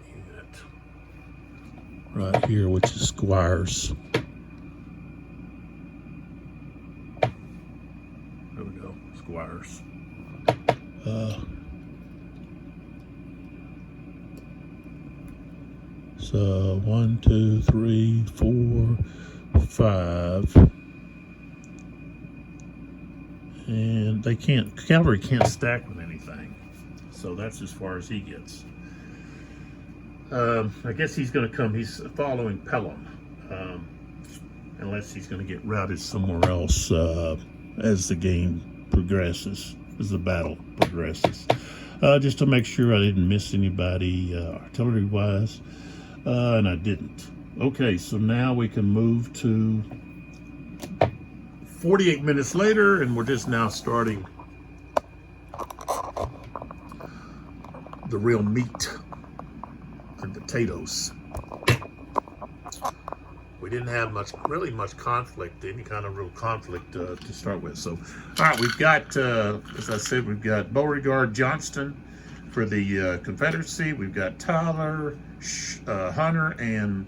Speaker 1: unit right here, which is Squires. There we go, Squires. So 1, 2, 3, 4, 5, and cavalry can't stack with anything, so that's as far as he gets. I guess he's going to come. He's following Pelham, unless he's going to get routed somewhere else as the game progresses, as the battle progresses. Just to make sure I didn't miss anybody artillery-wise. And I didn't. Okay, so now we can move to 48 minutes later, and we're just now starting the real meat and potatoes. We didn't have really much conflict, any kind of real conflict to start with. So, all right, we've got, as I said, we've got Beauregard Johnston for the Confederacy. We've got Tyler, Hunter, and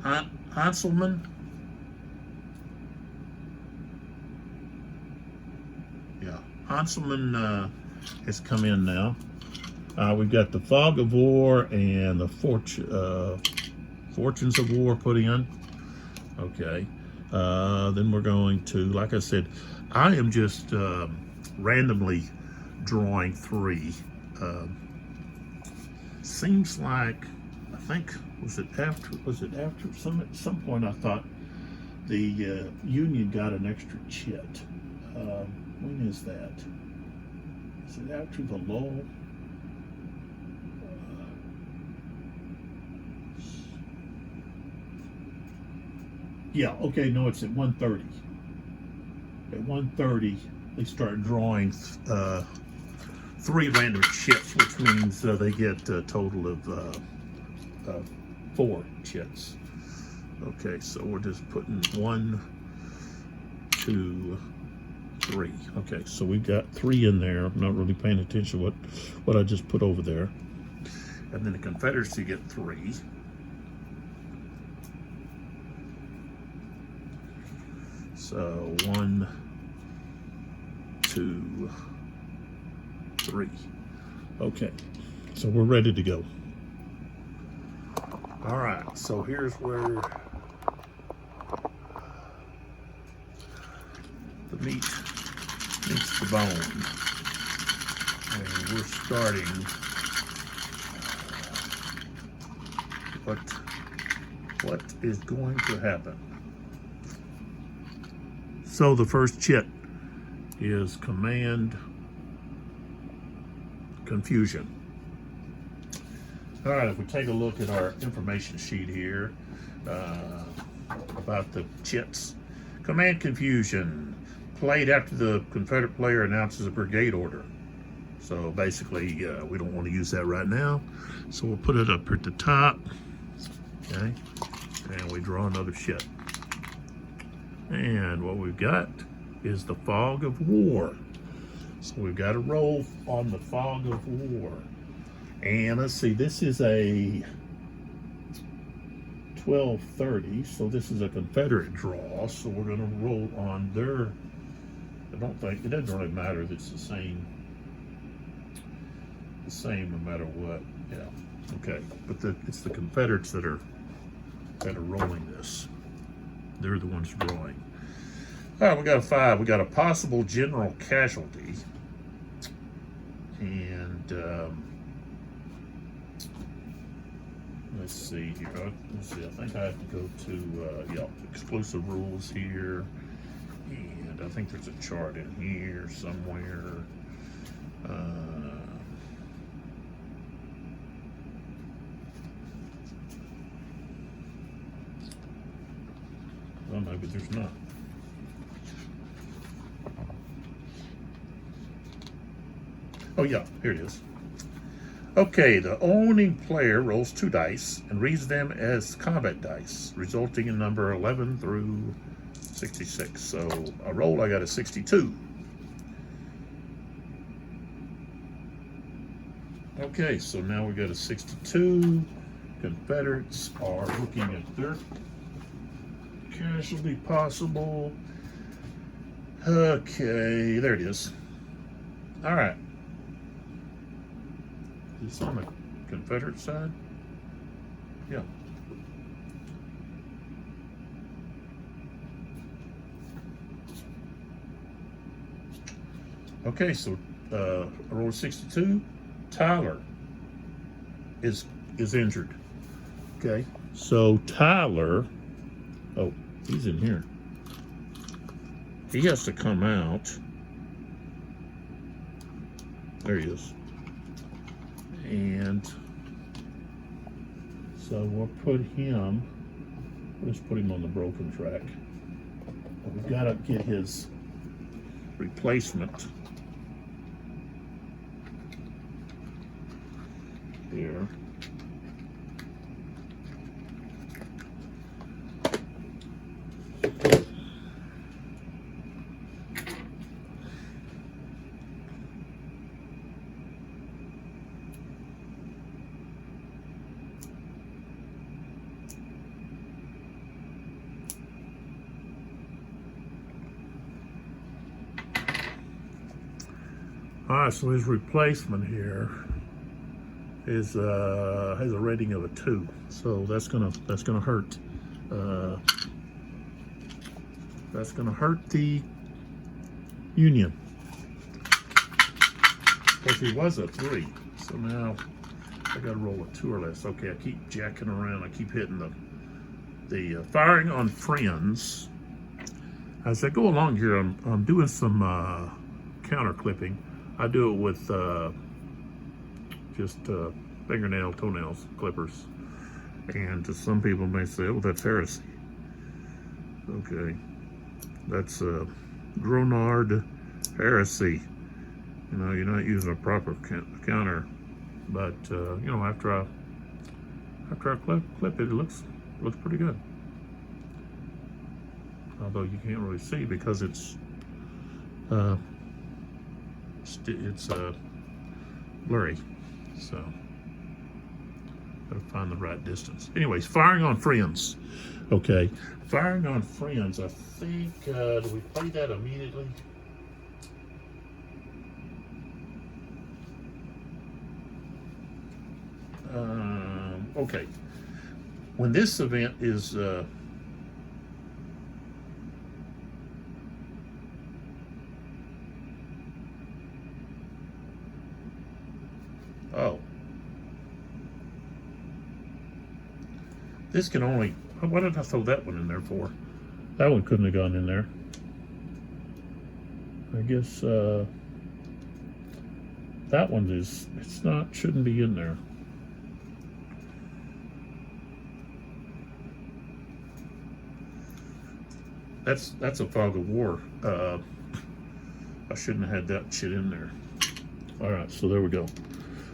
Speaker 1: Hanselman. Yeah, Hanselman has come in now. We've got the Fog of War and the Fortunes of War put in. Okay. Then we're going to, like I said, I am just randomly drawing 3. Seems like, I think, was it after at some point I thought the Union got an extra chit. When is that? Is it after the lull? Yeah, okay, no, it's at 1:30. At 1:30, they start drawing 3 random chits, which means they get a total of 4 chits. Okay, so we're just putting 1, 2, 3. Okay, so we've got 3 in there. I'm not really paying attention to what I just put over there. And then the Confederacy get 3. So 1, 2, 3. Okay, so we're ready to go. All right, so here's where the meat meets the bone. And we're starting what is going to happen. So the first chit is Command Confusion. All right, if we take a look at our information sheet here about the chits. Command Confusion, played after the Confederate player announces a brigade order. So basically, we don't want to use that right now. So we'll put it up here at the top, okay? And we draw another chit. And what we've got is the Fog of War. So we've got to roll on the Fog of War. And let's see, this is a 12:30, so this is a Confederate draw. So we're going to roll on their, I don't think, it doesn't really matter if it's the same no matter what. Yeah, okay, but it's the Confederates that are rolling this. They're the ones drawing. All right, we got a 5. We got a possible general casualty. And let's see here. Let's see, I think I have to go to exclusive rules here. And I think there's a chart in here somewhere. Well, maybe there's not. Oh yeah, here it is. Okay, the owning player rolls 2 dice and reads them as combat dice, resulting in number 11 through 66. So I rolled, I got a 62. Okay, so now we got a 62. Confederates are looking at their casualty possible. Okay, there it is. All right. Is this on the Confederate side? Yeah. Okay, so I rolled 62. Tyler is injured. Okay, so Tyler, oh, he's in here. He has to come out. There he is. And so we'll put him, we'll just put him on the broken track. But we've got to get his replacement here. All right, so his replacement here is has a rating of a 2, so that's gonna hurt. That's gonna hurt the Union. Of course, he was a 3, so now I gotta roll a 2 or less. Okay, I keep jacking around. I keep hitting the firing on friends. As I go along here, I'm doing some counter clipping. I do it with just toenails clippers. And to some people may say, oh, that's heresy. Okay, that's Gronard Heresy. You know, you're not using a proper counter, but you know, after I clip it, it looks pretty good. Although you can't really see because it's blurry, so gotta find the right distance. Anyways, firing on friends. Okay, firing on friends. I think do we play that immediately? Okay. When this event is oh, this can only. What did I throw that one in there for? That one couldn't have gone in there. I guess that one is. It's not. Shouldn't be in there. That's a fog of war. I shouldn't have had that shit in there. All right, so there we go.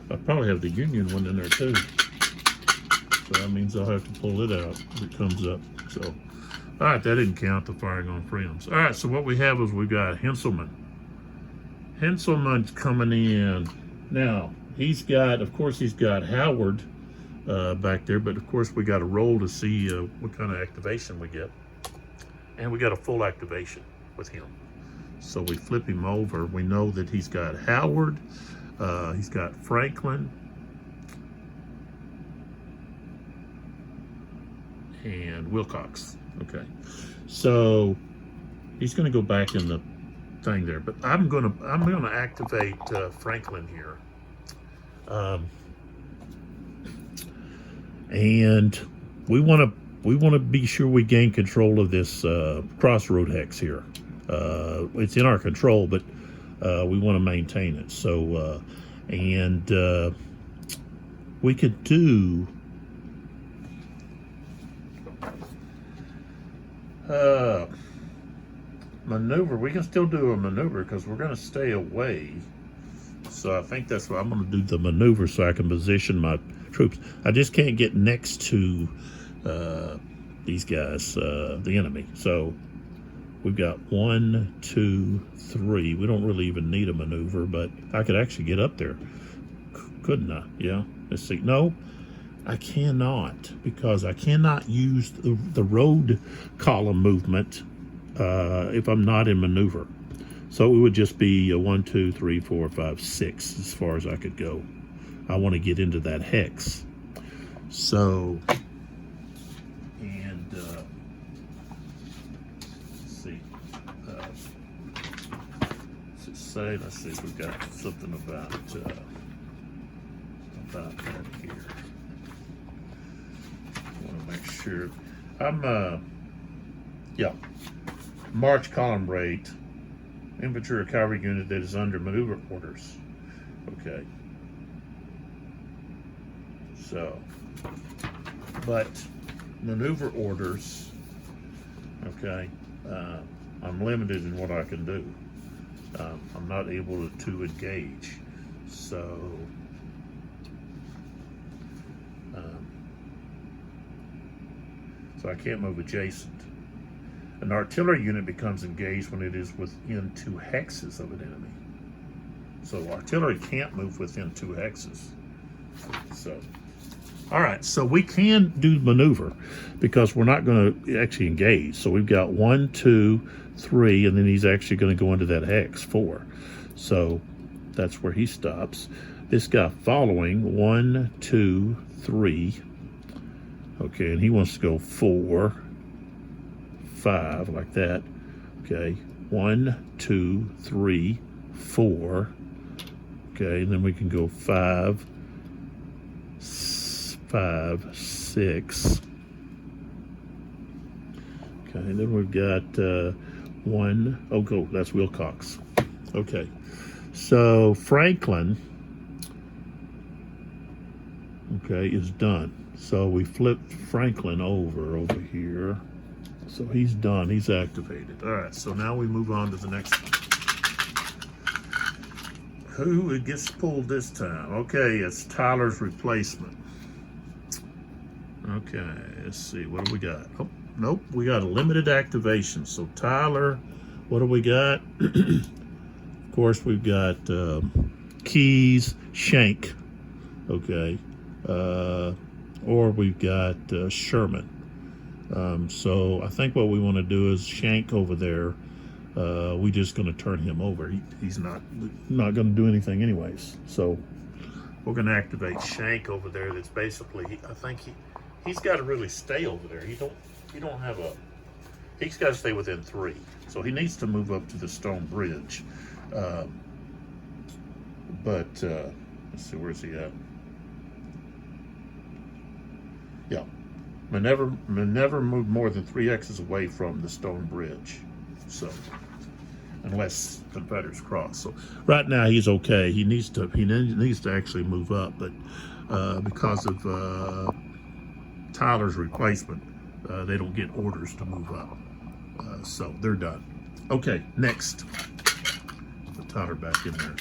Speaker 1: I probably have the Union one in there too. So that means I'll have to pull it out if it comes up. So, all right, that didn't count the firing on friends. All right, so what we have is we've got Henselman. Henselman's coming in. Now, he's got, of course, he's got Howard back there, but of course we got to roll to see what kind of activation we get. And we got a full activation with him. So we flip him over. We know that he's got Howard, he's got Franklin, and Wilcox. Okay, so he's going to go back in the thing there. But I'm gonna activate Franklin here, and we want to be sure we gain control of this crossroad hex here. It's in our control, but we want to maintain it. So, we could do maneuver. We can still do a maneuver because we're going to stay away. So I think that's what I'm going to do, the maneuver, so I can position my troops. I just can't get next to these guys, the enemy. So we've got 1, 2, 3. We don't really even need a maneuver, but I could actually get up there, couldn't I? Yeah. Let's see. No, I cannot, because I cannot use the road column movement if I'm not in maneuver. So it would just be a 1, 2, 3, 4, 5, 6 as far as I could go. I want to get into that hex. So, and let's see. Let's see if we've got something about that here. I want to make sure. Yeah. March column rate. Infantry or cavalry unit that is under maneuver orders. Okay. So, but maneuver orders, okay, I'm limited in what I can do. I'm not able to engage. So, so I can't move adjacent. An artillery unit becomes engaged when it is within 2 hexes of an enemy. So artillery can't move within 2 hexes. So, all right, so we can do maneuver because we're not going to actually engage. So we've got 1, 2, 3, and then he's actually going to go into that hex 4. So that's where he stops. This guy following 1, 2, 3. Okay, and he wants to go 4, 5, like that. Okay, 1, 2, 3, 4. Okay, and then we can go 5, 5, 6. Okay, and then we've got 1. Oh, go. That's Wilcox. Okay, so Franklin, okay, is done. So we flip Franklin over here. So he's done. He's activated. All right. So now we move on to the next one. Who gets pulled this time? Okay, it's Tyler's replacement. Okay, let's see. What do we got? Oh, nope. We got a limited activation. So Tyler, what do we got? Of course, we've got Keys, Shank. Okay. Or we've got Sherman. So I think what we want to do is Shank over there. We just going to turn him over. He's not going to do anything anyways. So we're going to activate Shank over there. That's basically, I think he's got to really stay over there. He don't have a. He's got to stay within 3. So he needs to move up to the stone bridge. But let's see, where's he at? Yeah. Never move more than 3 X's away from the stone bridge. So, unless Confederates cross. So, right now he's okay. He needs to actually move up, but because of Tyler's replacement, they don't get orders to move up. So they're done. Okay, next. Put Tyler back in there.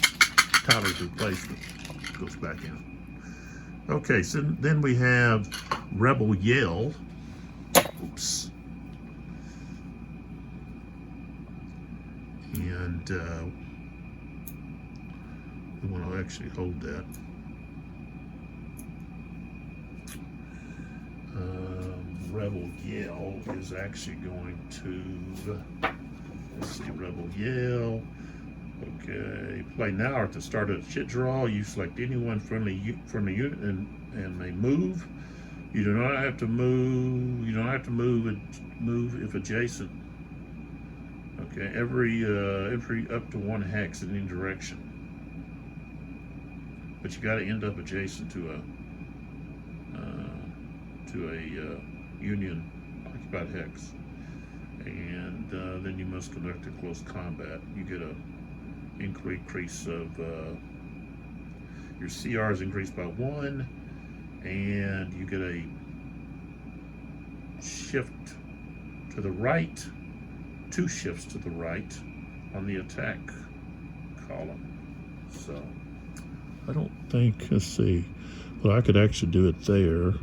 Speaker 1: Tyler's replacement goes back in. Okay, so then we have Rebel Yell. Oops. And we want to actually hold that. Rebel Yell is actually going to, let's see, Rebel Yell. Okay, play now or at the start of the chit draw. You select anyone from the unit and may move. You do not have to move. You don't have to move if adjacent. Okay, every up to 1 hex in any direction. But you got to end up adjacent to a Union occupied hex, and then you must conduct a close combat. You get a increase of your CR is increased by 1, and you get a shift to the right, 2 shifts to the right on the attack column. So I don't think, let's see, well, I could actually do it there,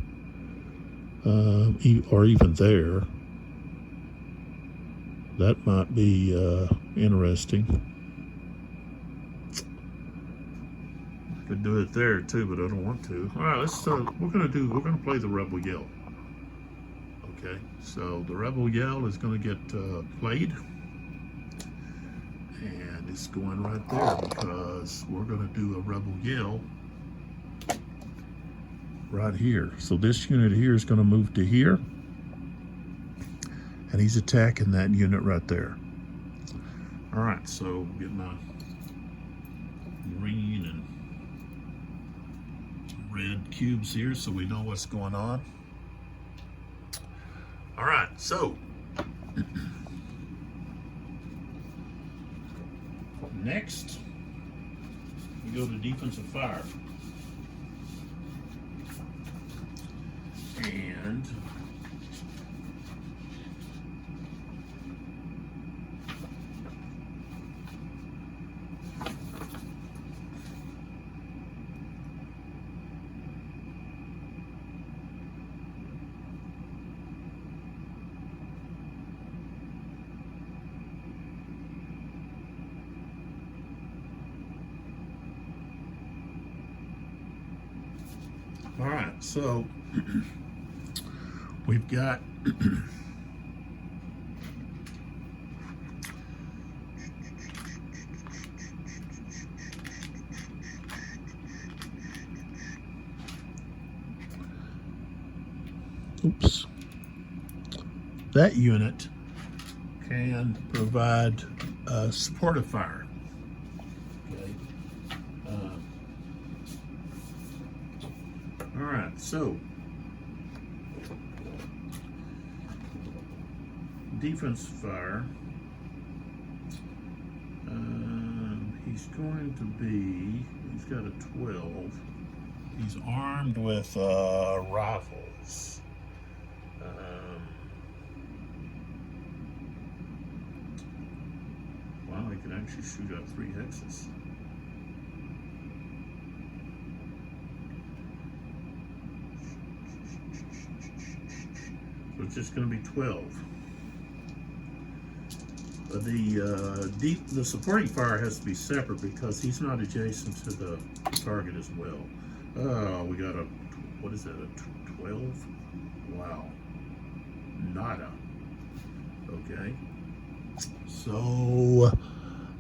Speaker 1: or even there. That might be interesting. I could do it there too, but I don't want to. All right, let's. We're gonna play the Rebel Yell. Okay, so the Rebel Yell is gonna get played, and it's going right there because we're gonna do a Rebel Yell right here. So this unit here is gonna move to here, and he's attacking that unit right there. All right, so get my green and red cubes here so we know what's going on. All right, so next we go to defensive fire. And all right, so we've got oops, that unit can provide supportive fire. Okay. All right, so defense fire. He's going to be. He's got a 12. He's armed with rifles. can actually shoot out 3 hexes. So it's just going to be 12. The supporting fire has to be separate because he's not adjacent to the target as well. We got a, what is that, a 12? Wow. Nada. Okay. So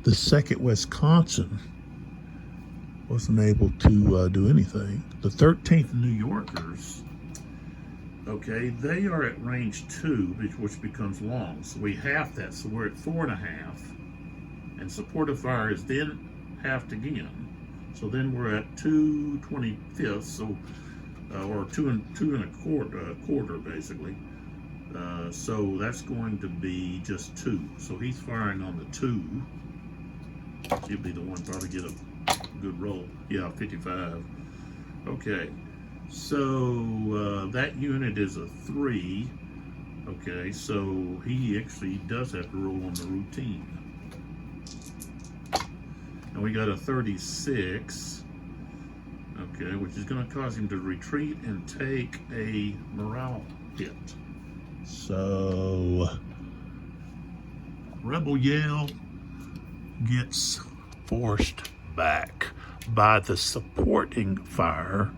Speaker 1: the 2nd Wisconsin wasn't able to do anything. The 13th New Yorkers, okay, they are at range 2, which becomes long. So we half that, so we're at 4.5. And supportive fire is then halved again. So then we're at 2/25, so or 2 and a quarter basically. So that's going to be just 2. So he's firing on the 2. He'll be the one probably get a good roll. Yeah, 55. Okay. So that unit is a 3. Okay, so he actually does have to roll on the routine. And we got a 36. Okay, which is going to cause him to retreat and take a morale hit. So Rebel Yell gets forced back by the supporting fire,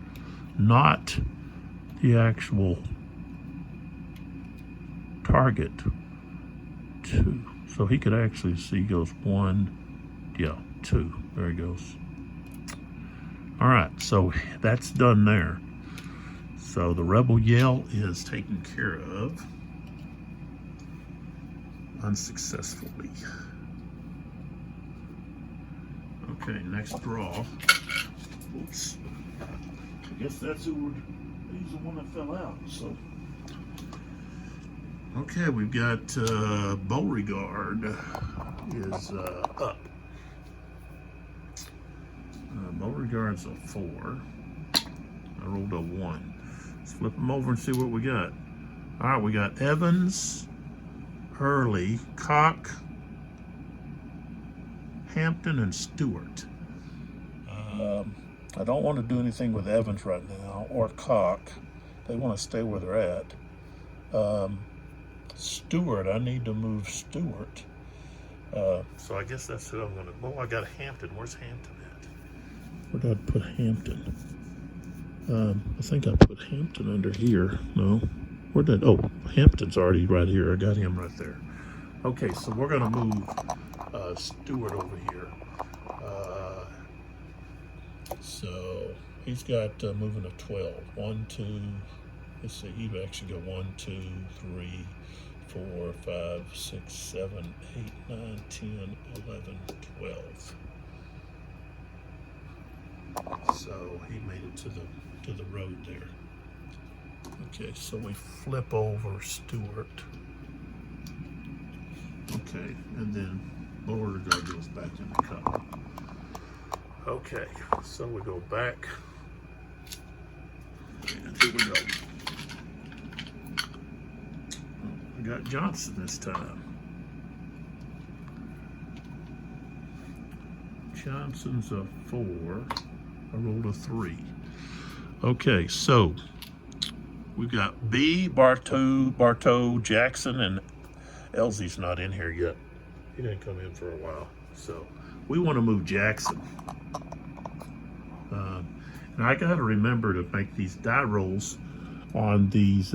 Speaker 1: not the actual target 2. So he could actually see goes 1, yeah, 2. There he goes. All right, so that's done there. So the Rebel Yell is taken care of unsuccessfully. Okay, next draw. Oops. I guess that's he's the one that fell out. So, okay, we've got Beauregard is up. Beauregard's a 4. I rolled a 1. Let's flip them over and see what we got. All right, we got Evans, Hurley, Koch, Hampton, and Stewart. I don't want to do anything with Evans right now, or Koch. They want to stay where they're at. Stewart, I need to move Stewart. So I guess that's who I'm going to... Oh, I got Hampton. Where's Hampton at? Where did I put Hampton? I think I put Hampton under here. No. Where did... Oh, Hampton's already right here. I got him right there. Okay, so we're going to move Stewart over here. So he's got moving a 12. 1, 2... Let's see, he'd actually go 1, 2, 3, 4, 5, 6, 7, 8, 9, 10, 11, 12. So he made it to the road there. Okay, so we flip over Stewart. Okay, and then Beauregard goes back in the cup. Okay, so we go back. And here we go. We got Johnson this time. Johnson's a 4. I rolled a 3. Okay, so we've got B, Bartow, Jackson, and Elsie's not in here yet. He didn't come in for a while. So we want to move Jackson. And I got to remember to make these die rolls on these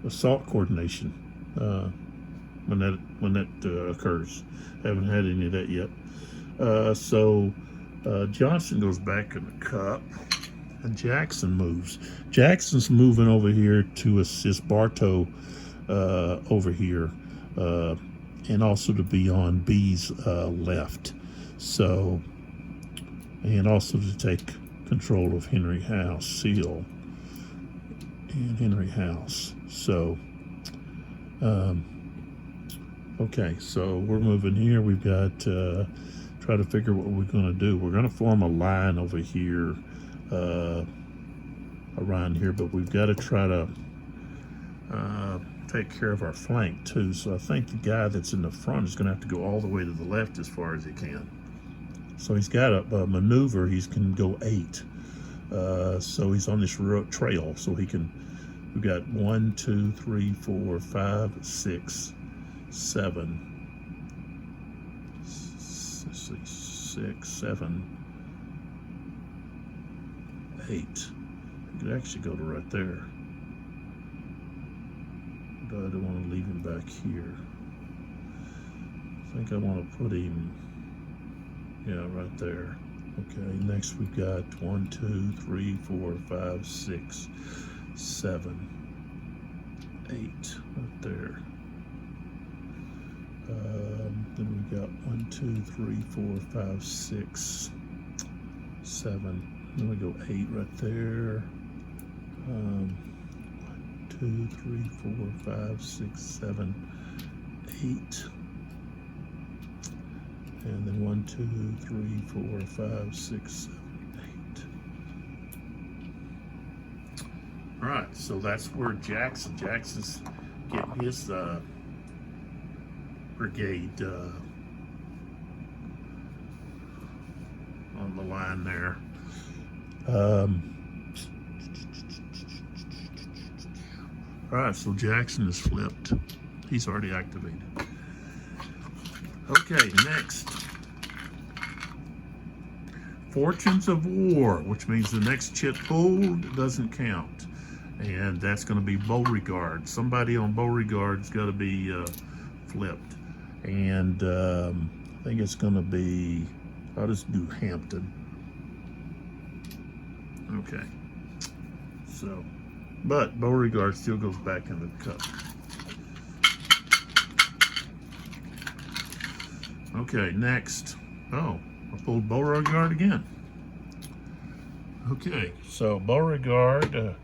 Speaker 1: assault coordination when that occurs. Haven't had any of that yet. So Johnson goes back in the cup, and Jackson moves. Jackson's moving over here to assist Bartow over here, and also to be on B's left. So, and also to take control of Henry House, Seal, and Henry House. So, okay, so we're moving here. We've got try to figure what we're going to do. We're going to form a line over here, around here, but we've got to try to take care of our flank too. So I think the guy that's in the front is going to have to go all the way to the left as far as he can. So he's got a maneuver. He can go 8. So he's on this trail. So he can. We've got 1, 2, 3, 4, 5, 6, 7. 6, 7, 8. You could actually go to right there. But I don't want to leave him back here. I think I want to put him, yeah, right there. Okay, next we've got 1, 2, 3, 4, 5, 6, 7, 8, right there. Then we've got 1, 2, 3, 4, 5, 6, 7. Then we go 8 right there. 1, 2, 3, 4, 5, 6, 7, 8. And then 1, 2, 3, 4, 5, 6, 7, 8. All right, so that's where Jackson's getting his brigade on the line there. All right, so Jackson is flipped. He's already activated. Okay, next. Fortunes of War, which means the next chit pulled doesn't count. And that's going to be Beauregard. Somebody on Beauregard's got to be flipped. And I think it's going to be, I'll just do Hampton. Okay. So, but Beauregard still goes back in the cup. Okay, next. Oh, I pulled Beauregard again. Okay, so Beauregard,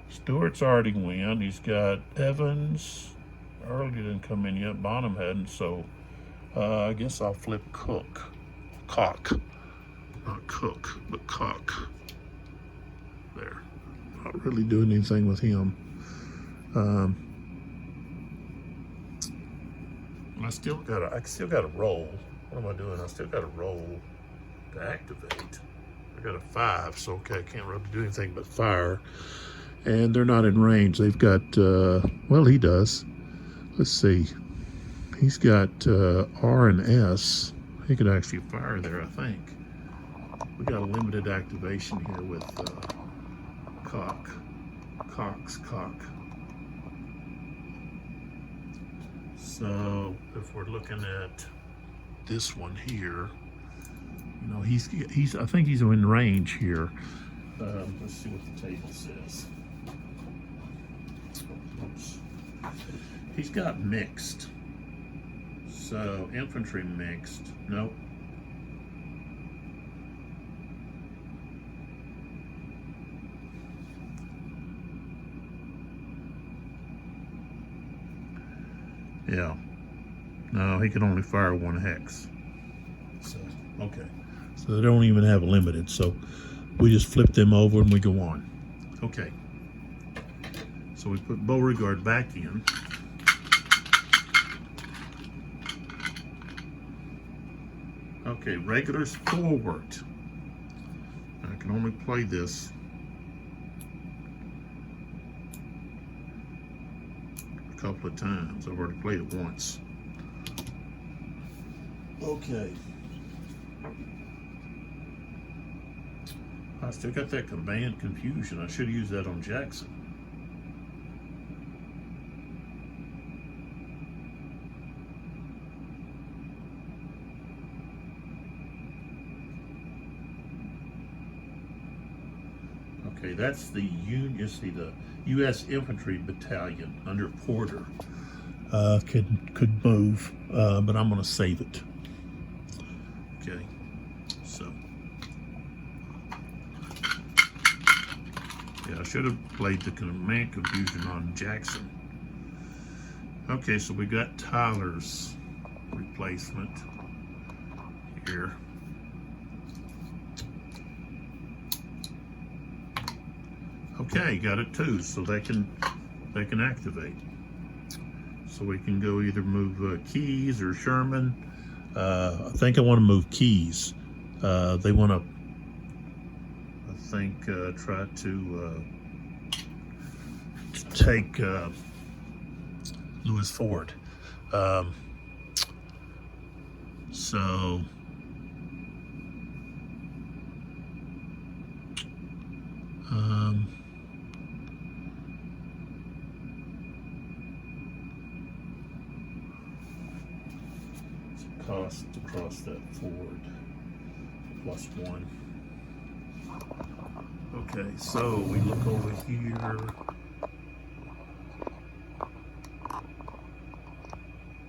Speaker 1: Stewart's already win. He's got Evans. Early didn't come in yet. Bonham hadn't, so I guess I'll flip Cook. Cock. Not Cook, but Cock. There. Not really doing anything with him. I still got a roll. What am I doing? I still got a roll to activate. I got a 5, so okay, I can't really do anything but fire. And they're not in range. They've got, well, he does. Let's see. He's got R and S. He could actually fire there, I think. We got a limited activation here with Cock. So if we're looking at this one here, you know, he's I think he's in range here. Let's see what the table says. Oops. He's got mixed. So infantry mixed. Nope. Yeah. No, he can only fire 1 hex. So, okay. So they don't even have a limited. So we just flip them over and we go on. Okay. So we put Beauregard back in. Okay, regulars forward. I can only play this a couple of times. I've already played it once. Okay. I still got that command confusion. I should have used that on Jackson. Okay, that's the the U.S. Infantry Battalion under Porter. Could move, but I'm going to save it. Okay, so yeah, I should have played the command confusion on Jackson. Okay, so we got Tyler's replacement here. Okay, got it too, so they can activate. So we can go either move Keys or Sherman. I think I want to move Keys. They want to, I think, try to take Lewis Ford. So cost to cross that Ford +1. Okay, so we look over here.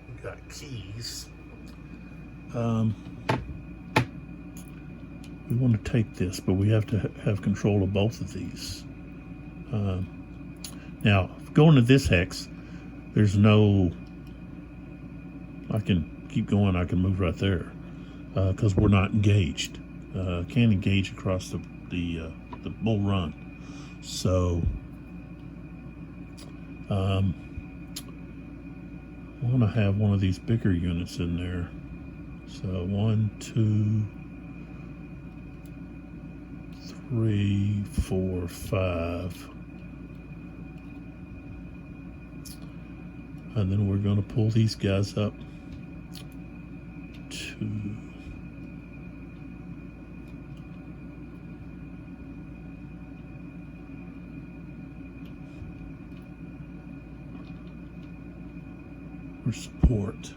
Speaker 1: We got Keys. We want to take this, but we have to have control of both of these. Now, going to this hex, there's no, I can keep going, I can move right there, because we're not engaged. Can't engage across the Bull Run. So, I want to have one of these bigger units in there. So 1, 2, 3, 4, 5. And then we're going to pull these guys up to for support.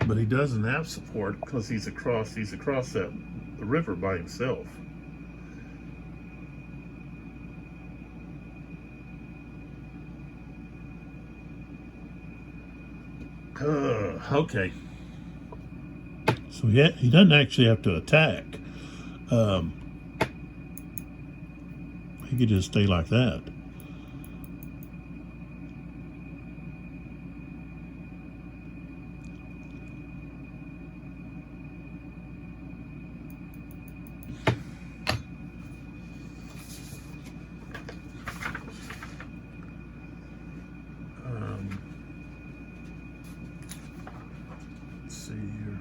Speaker 1: But he doesn't have support because he's across the river by himself. Okay. So he doesn't actually have to attack. He could just stay like that. Let's see here.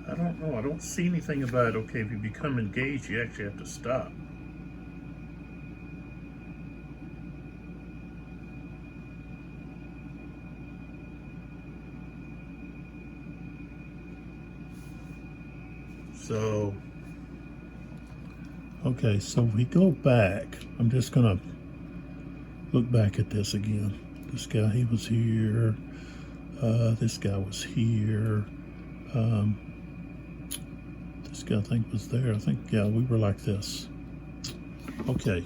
Speaker 1: I don't know. I don't see anything about, okay, if you become engaged, you actually have to stop. So, okay, so we go back. I'm just going to look back at this again. This guy, he was here. This guy was here. This guy, I think, was there. I think, yeah, we were like this. Okay.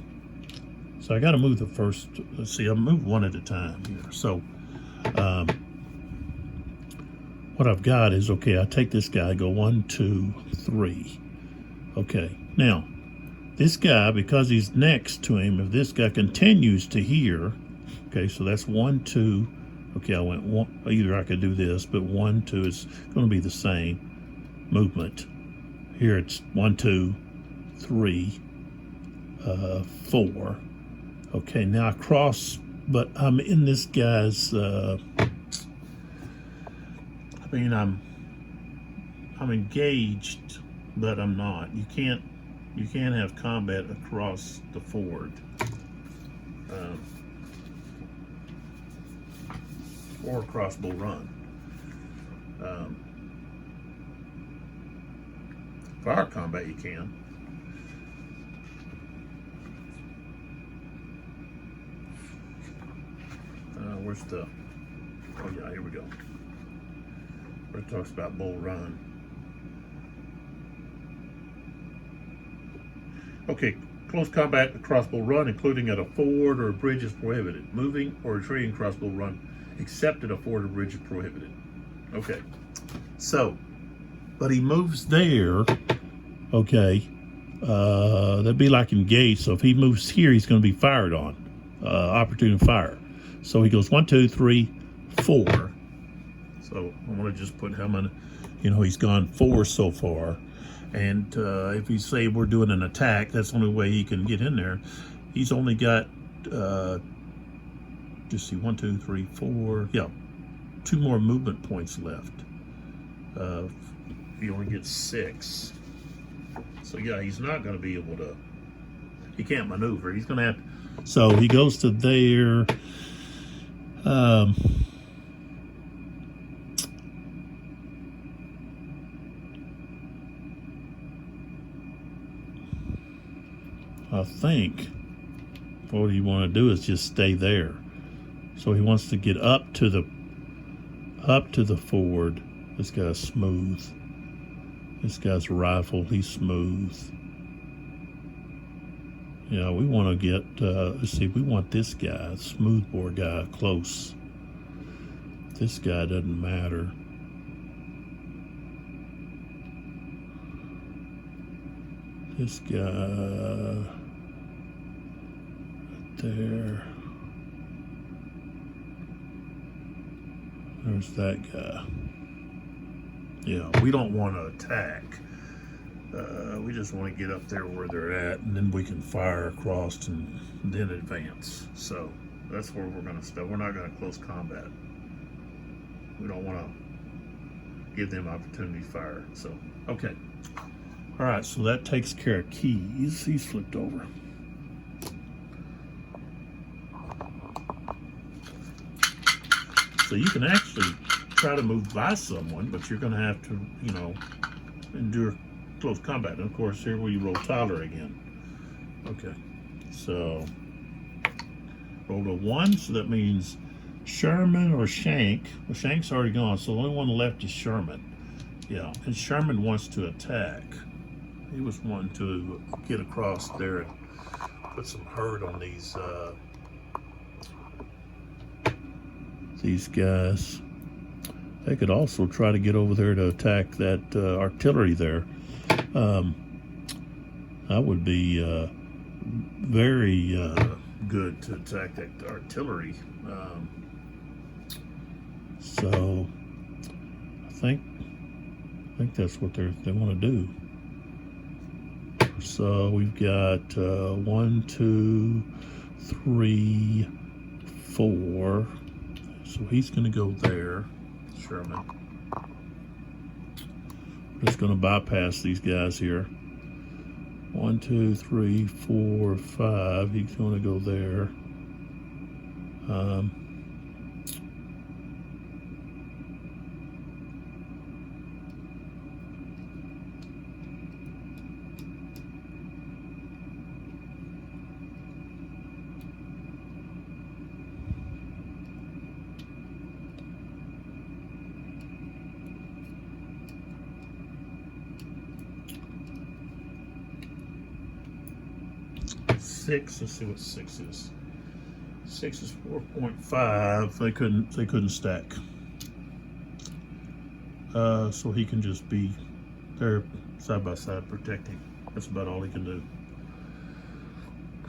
Speaker 1: So I got to move the first. Let's see, I'll move one at a time here. So what I've got is, okay, I take this guy, go 1, 2, 3. Okay. Now, this guy, because he's next to him, if this guy continues to here, okay, so that's 1, 2. Okay, I went one. Either I could do this, but 1, 2 is going to be the same movement. Here it's 1, 2, 3, 4. Okay, now I cross, but I'm in this guy's. I'm engaged, but I'm not. You can't have combat across the ford. Or across Bull Run. Fire combat you can. Where's the? Oh yeah, here we go. Where it talks about Bull Run. Okay, close combat across Bull Run, including at a ford or a bridge, is prohibited. Moving or retreating across Bull Run, except at a ford or bridge, is prohibited. Okay, so, but he moves there. Okay, that'd be like engaged. So if he moves here, he's going to be fired on. Opportunity fire. So he goes 1, 2, 3, 4. So I want to just put how many, he's gone 4 so far. And if you say we're doing an attack, that's the only way he can get in there. He's only got, just see, 1, 2, 3, 4. Yeah, 2 more movement points left. He only gets 6. So yeah, he's not going to be able to, he can't maneuver. He's going to have to, so he goes to there. I think what he want to do is just stay there. So he wants to get up to the ford. This guy's smooth. This guy's rifle. He's smooth. Yeah, we want to get. Let's see. We want this guy, smoothbore guy, close. This guy doesn't matter. This guy right there. There's that guy. Yeah, we don't want to attack. We just want to get up there where they're at, and then we can fire across and then advance. So that's where we're going to start. We're not going to close combat. We don't want to give them opportunity to fire. So, okay. All right, so that takes care of Keys. He's flipped over. So you can actually try to move by someone, but you're going to have to, endure close combat. And of course, here we roll Tyler again. Okay, so rolled a 1, so that means Sherman or Shank. Well, Shank's already gone, so the only one left is Sherman. Yeah, and Sherman wants to attack. He was wanting to get across there and put some hurt on these guys. They could also try to get over there to attack that artillery there. That would be very good to attack that artillery. So I think that's what they want to do. So we've got 1, 2, 3, 4. So he's going to go there, Sherman. We're just going to bypass these guys here. 1, 2, 3, 4, 5. He's going to go there. 6. Let's see what 6 is. 6 is 4.5. They couldn't stack. So he can just be there side by side protecting. That's about all he can do.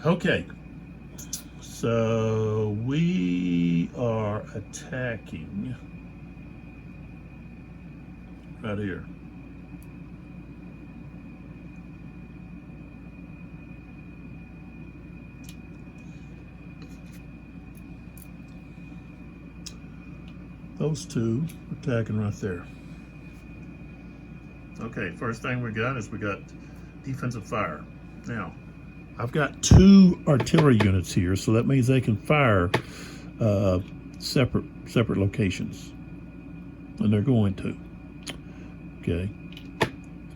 Speaker 1: Okay. So we are attacking right here. Those two attacking right there. Okay, first thing we got is we got defensive fire. Now, I've got 2 artillery units here, so that means they can fire separate locations, and they're going to. Okay,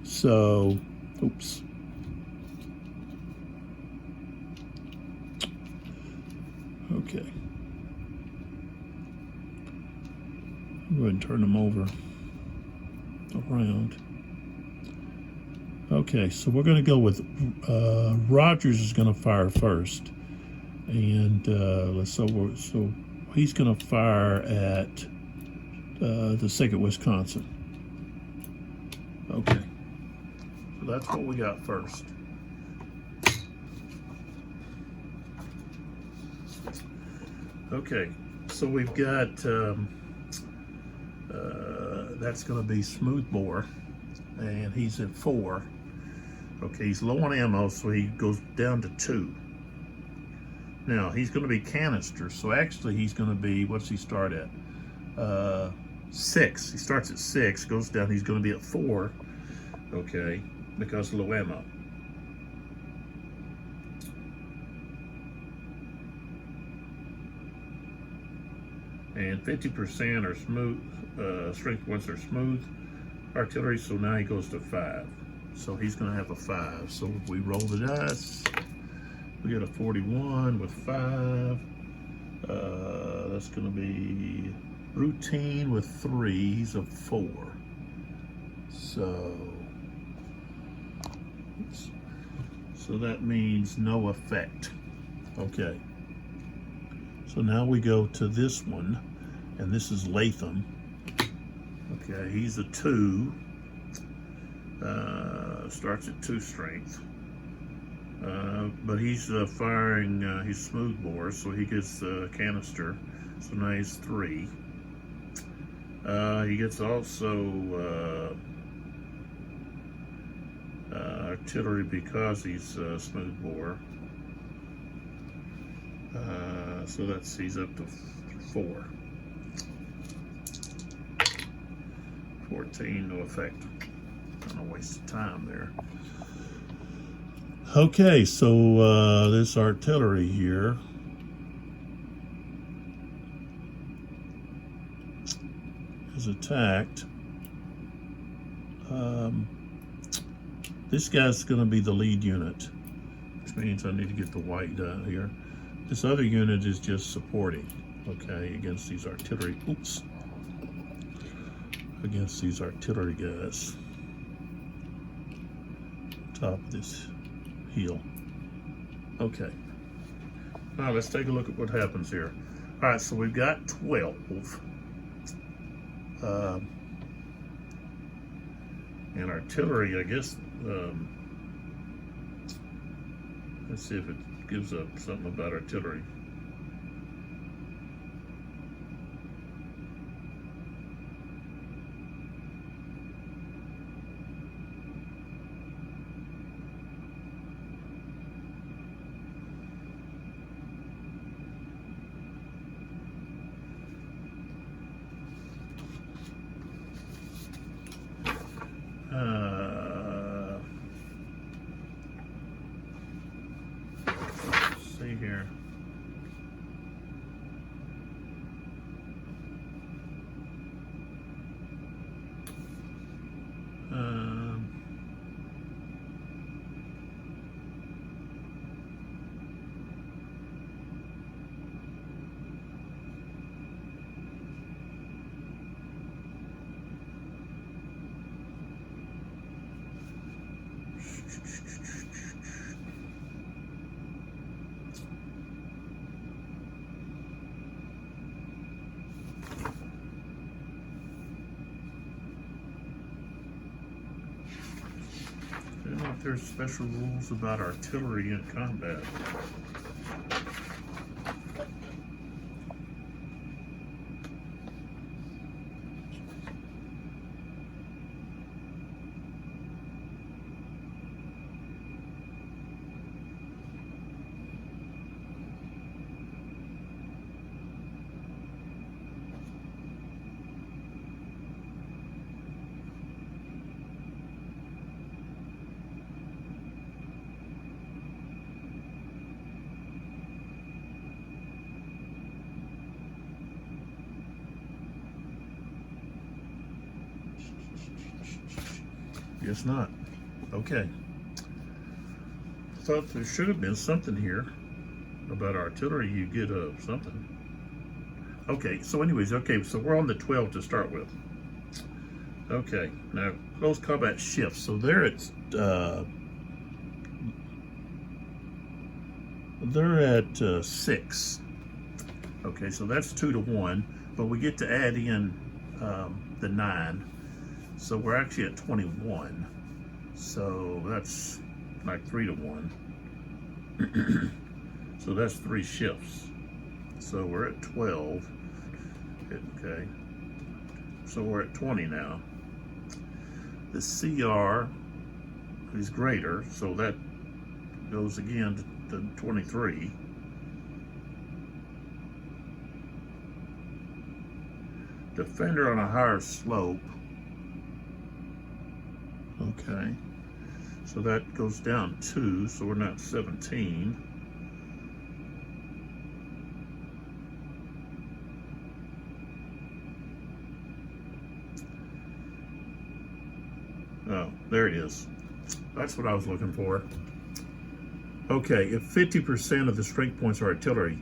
Speaker 1: so, oops. Okay. Go ahead and turn them over around. Okay, so we're going to go with Rogers is going to fire first, and so he's going to fire at the 2nd Wisconsin. Okay, so that's what we got first. Okay, so we've got that's going to be Smoothbore, and he's at 4. Okay, he's low on ammo, so he goes down to 2. Now, he's going to be canister, so actually he's going to be, what's he start at? 6. He starts at 6, goes down, he's going to be at 4, okay, because of low ammo. And 50% are smooth, strength points are smooth artillery, so now he goes to 5. So he's going to have a 5. So if we roll the dice, we get a 41 with 5. That's going to be routine with 3. He's a 4. So that means no effect. Okay. So now we go to this one, and this is Latham. Okay, he's a 2. Starts at 2 strength. But he's firing, he's Smoothbore, so he gets the canister. So now he's 3. He gets also artillery because he's Smoothbore. So he's up to 4. 14, no effect. No waste of time there. Okay, so this artillery here is attacked. This guy's going to be the lead unit, which means I need to get the white down here. This other unit is just supporting, okay, against these artillery. Oops. Against these artillery guys. Top of this hill. Okay. Now let's take a look at what happens here. All right, so we've got 12. And artillery, I guess, let's see if it gives up something about artillery. Let's see here. there's special rules about artillery in combat. Guess not. Okay. Thought there should have been something here about artillery. You get something. Okay, so anyways, okay, so we're on the 12 to start with. Okay, now close combat shifts. So there it's they're at 6. Okay, so that's 2 to 1, but we get to add in the 9. So we're actually at 21. So that's like 3 to 1. So that's 3 shifts. So we're at 12. Okay. So we're at 20 now. The CR is greater, so that goes again to 23. Defender on a higher slope. Okay, so that goes down 2, so we're not 17. Oh, there it is. That's what I was looking for. Okay, if 50% of the strength points are artillery,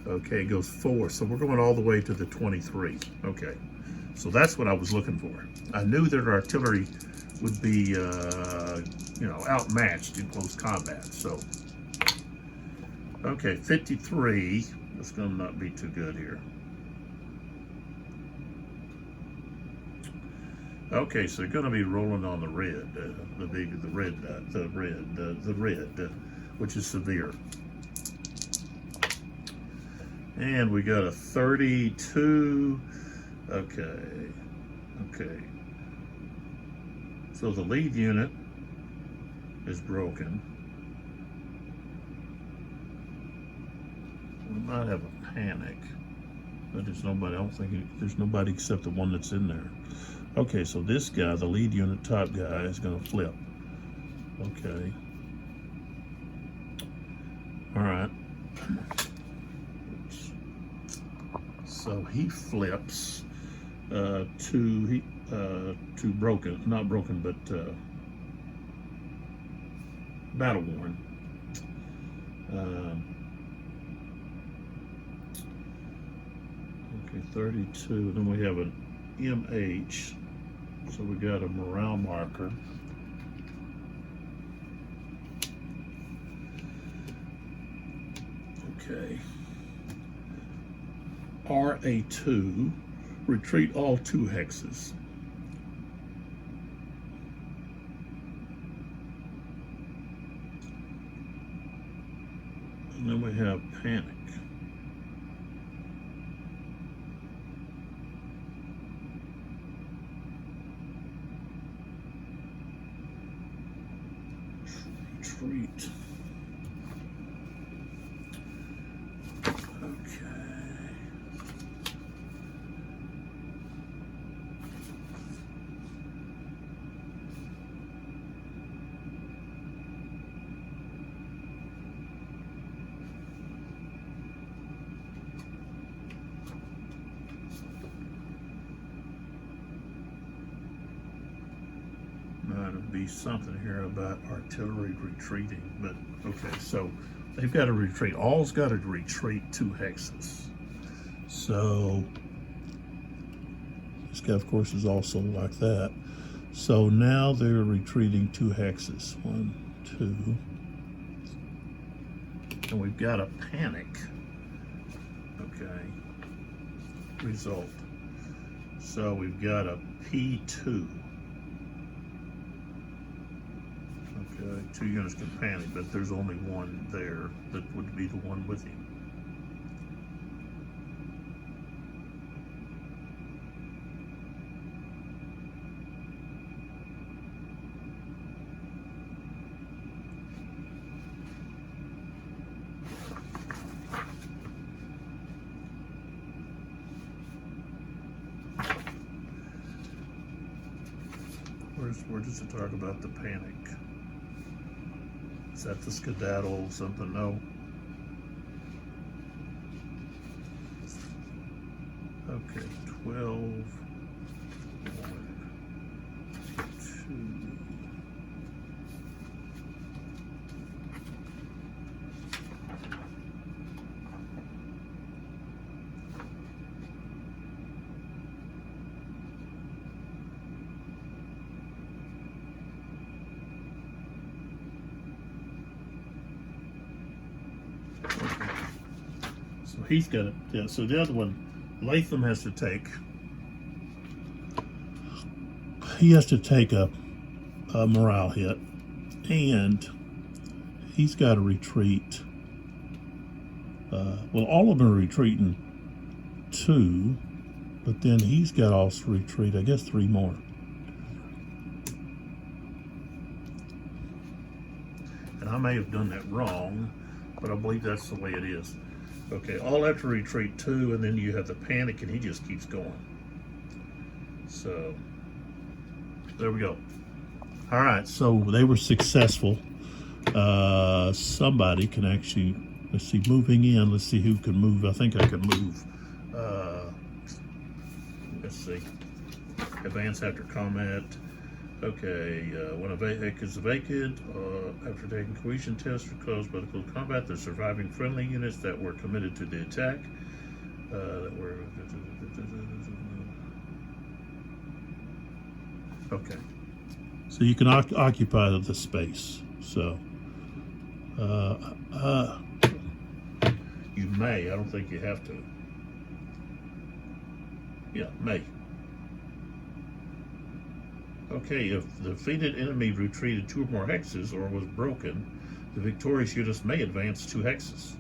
Speaker 1: okay, it goes 4, so we're going all the way to the 23. Okay, so that's what I was looking for. I knew that artillery would be, outmatched in close combat. So, okay, 53. That's going to not be too good here. Okay, so they're going to be rolling on the red, the red, which is severe. And we got a 32. Okay. So the lead unit is broken. We might have a panic, but there's nobody. I don't think there's nobody except the one that's in there. Okay, so this guy, the lead unit top guy, is going to flip. Okay. All right. Oops. So he flips to broken, not broken, but battle worn. Okay, 32. Then we have an MH. So we got a morale marker. Okay. RA2. Retreat all 2 hexes. And then we have panic. Retreat. Might be something here about artillery retreating, but okay, so they've got to retreat. All's got to retreat 2 hexes. So this guy, of course, is also like that. So now they're retreating 2 hexes. 1, 2. And we've got a panic. Okay. Result. So we've got a P2. Okay. 2 units can panic, but there's only one there that would be the one with him. Where does it talk about the panic? Is that the skedaddle something? No. Okay, 12, 1, 2. So he's got it. Yeah, so the other one, Latham has to take. He has to take a morale hit, and he's got to retreat. Well, all of them are retreating 2, but then he's got to also retreat, I guess, 3 more. And I may have done that wrong, but I believe that's the way it is. Okay, all have to retreat 2, and then you have the panic, and he just keeps going. So, there we go. All right, so they were successful. Somebody can actually, let's see, moving in. Let's see who can move. I think I can move. Let's see. Advance after combat. Okay, when a vehicle is vacant, after taking cohesion tests or closed by the close combat, the surviving friendly units that were committed to the attack, that were... Okay. So you can occupy the space. So, you may. I don't think you have to. Yeah, may. Okay, if the defeated enemy retreated 2 or more hexes or was broken, the victorious units may advance 2 hexes.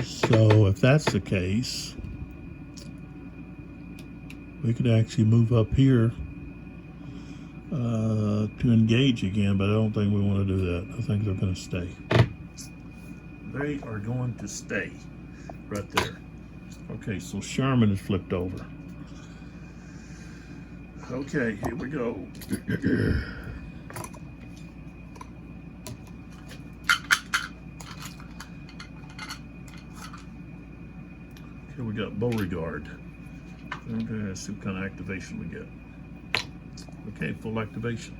Speaker 1: So if that's the case, we could actually move up here to engage again, but I don't think we want to do that. I think they're going to stay. They are going to stay right there. Okay, so Sherman is flipped over. Okay, here we go. Here we got Beauregard. Okay, let's see what kind of activation we get. Okay, full activation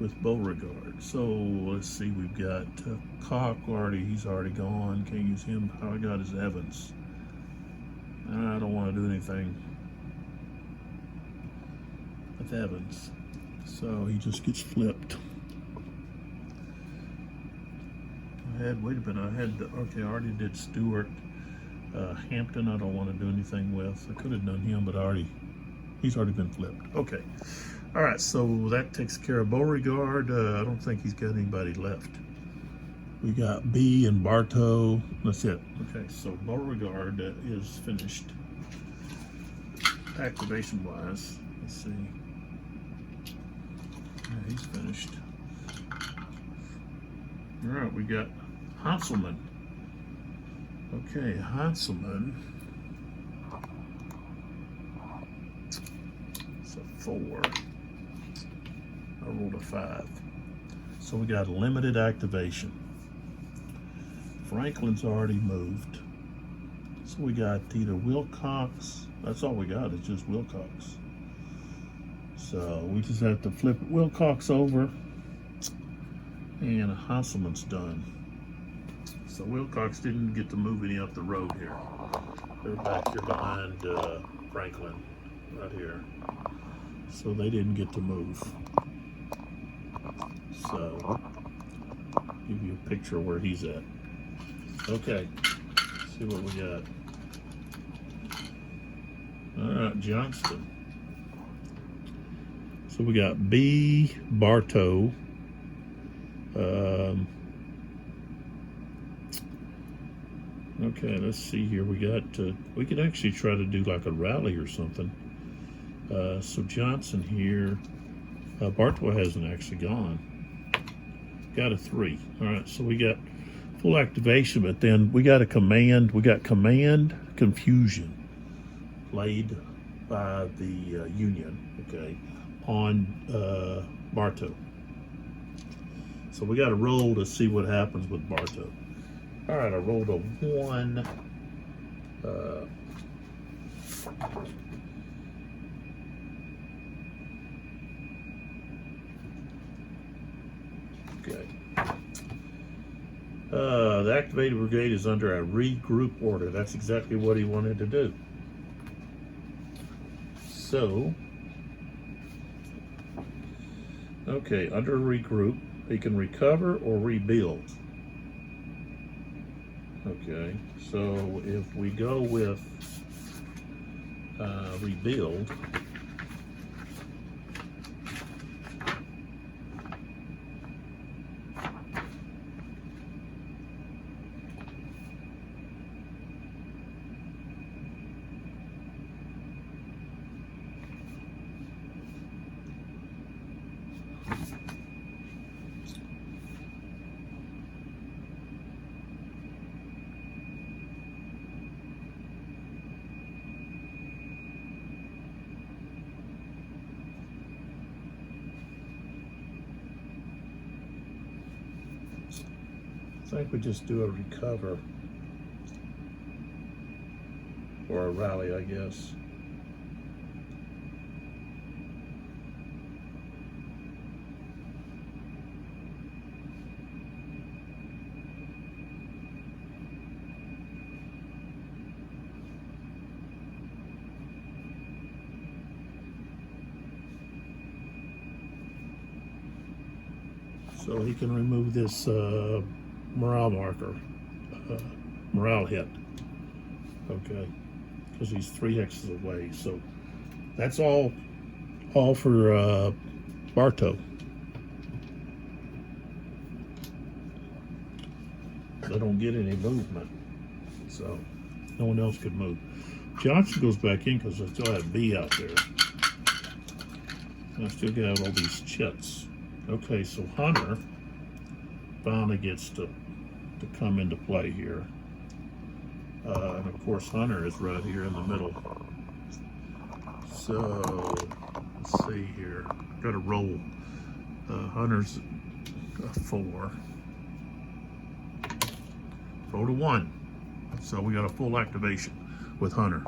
Speaker 1: with Beauregard. So let's see, we've got Koch already, he's already gone. Can't use him. How I got is Evans. I don't want to do anything with Evans. So he just gets flipped. Wait a minute, okay, I already did Stewart. Hampton, I don't want to do anything with. I could have done him, but he's already been flipped. Okay. All right, so that takes care of Beauregard. I don't think he's got anybody left. We got B and Bartow. That's it. Okay, so Beauregard is finished. Activation-wise, let's see. Yeah, he's finished. All right, we got Hanselman. Okay, Hanselman. It's a 4. I rolled a 5. So we got a limited activation. Franklin's already moved. So we got either Wilcox. That's all we got, it's just Wilcox. So we just have to flip Wilcox over. And Hanselman's done. So Wilcox didn't get to move any up the road here. They're back here behind Franklin, right here. So they didn't get to move. So, give you a picture of where he's at. Okay, see what we got. All right, Johnston. So we got B. Bartow. Okay, let's see here. We could actually try to do like a rally or something. So Johnson here. Bartow hasn't actually gone. Got a 3. All right, so we got full activation, but then we got a command. We got command confusion laid by the Union, okay, on Bartow. So we got to roll to see what happens with Bartow. All right, I rolled a 1. Okay. The activated brigade is under a regroup order. That's exactly what he wanted to do. So, okay, under a regroup, he can recover or rebuild. Okay, so if we go with rebuild, I think we just do a recover or a rally, I guess. So he can remove this morale marker, morale hit, okay, because he's 3 hexes away. So that's all for Bartow. They don't get any movement, so no one else could move. Johnson goes back in because I still have B out there. And I still got all these chits. Okay, so Hunter finally gets to come into play here. And of course Hunter is right here in the middle. So let's see here. Got to roll. Hunter's a 4. Roll a 1. So we got a full activation with Hunter.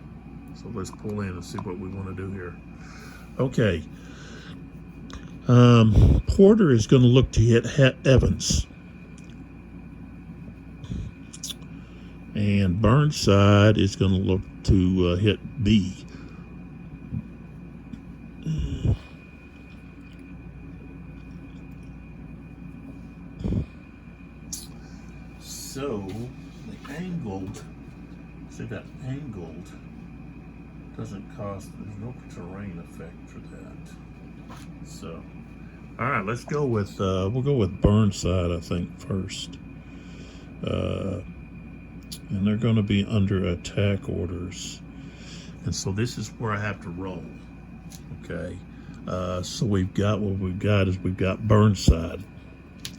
Speaker 1: So let's pull in and see what we want to do here. Okay. Porter is going to look to hit Evans. And Burnside is going to look to hit B. So the angled, see that angled doesn't cost, there's no terrain effect for that. So, all right, let's go with, we'll go with Burnside, I think, first. And they're going to be under attack orders. And so this is where I have to roll. Okay. So we've got, what we've got is we've got Burnside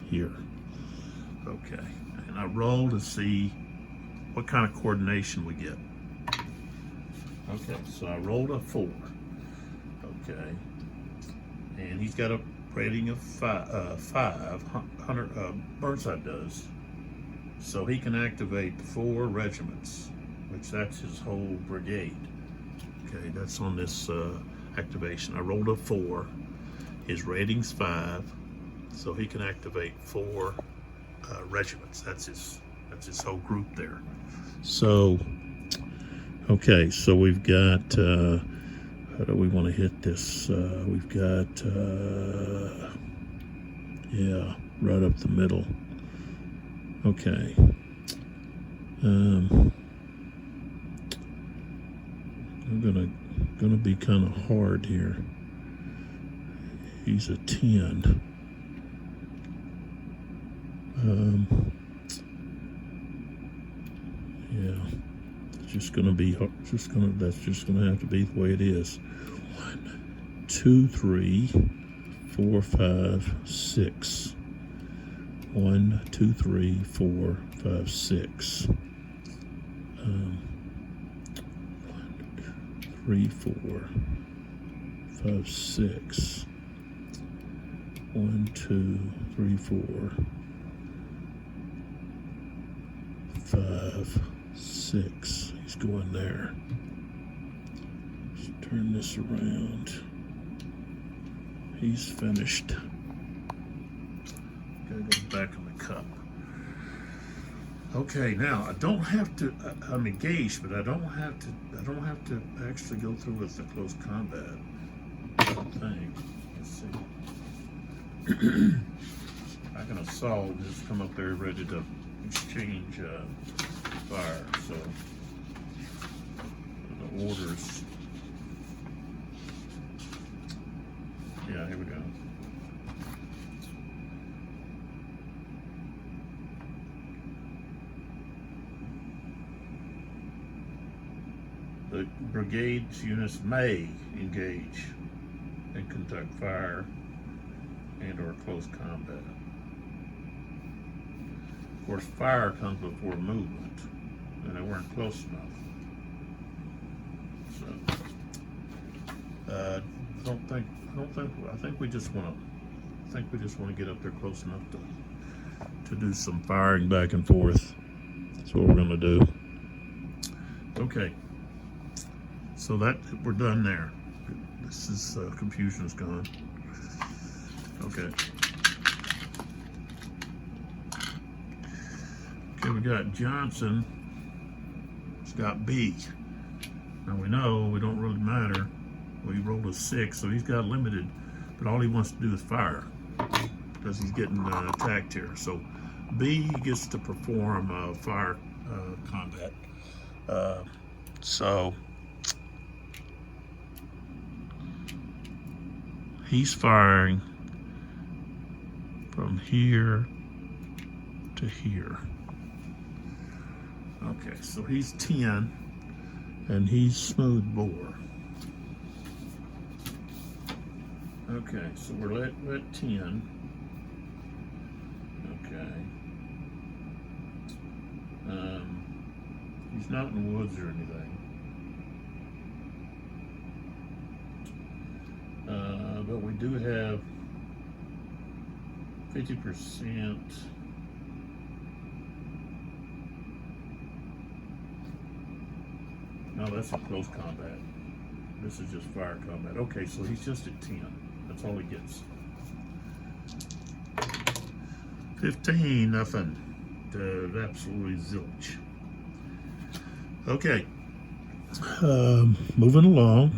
Speaker 1: here. Okay. And I roll to see what kind of coordination we get. Okay. So I rolled a 4. Okay. And he's got a rating of 5. Burnside does. So he can activate 4 regiments, which that's his whole brigade. Okay, that's on this activation. I rolled a 4. His rating's 5, so he can activate 4 regiments. That's his whole group there. So, okay, so we've got. How do we want to hit this? We've got. Yeah, right up the middle. Okay. I'm gonna going to be kind of hard here. He's a 10. Yeah, it's just going to be that's just going to have to be the way it is. 1, 2, 3, 4, 5, 6. 1, 2, 3, 4, 5, 6. 1, 2, 3, 4, 5, 6. 1, 2, 3, 4, 5, 6. He's going there. Let's turn this around. He's finished. Gotta go back in the cup. Okay, now I don't have to. I'm engaged, but I don't have to actually go through with the close combat thing. Let's see. I can assault and just come up there ready to exchange fire. So the orders. Yeah, here we go. The brigade's units may engage and conduct fire and or close combat. Of course, fire comes before movement, and they weren't close enough. So, I think we just want to get up there close enough to do some firing back and forth. That's what we're going to do. Okay. So that we're done there. This is confusion's gone. Okay. Okay, we got Johnson. He's got B. Now we know we don't really matter. Well, he rolled a 6, so he's got limited, but all he wants to do is fire because he's getting attacked here. So B gets to perform fire combat. So he's firing from here to here. Okay, so he's 10, and he's smooth bore. Okay, so we're at 10. Okay. He's not in the woods or anything. But we do have 50%. No, that's a close combat. This is just fire combat. Okay, so he's just at 10. That's all he gets. 15, nothing. Absolutely zilch. Okay. Moving along.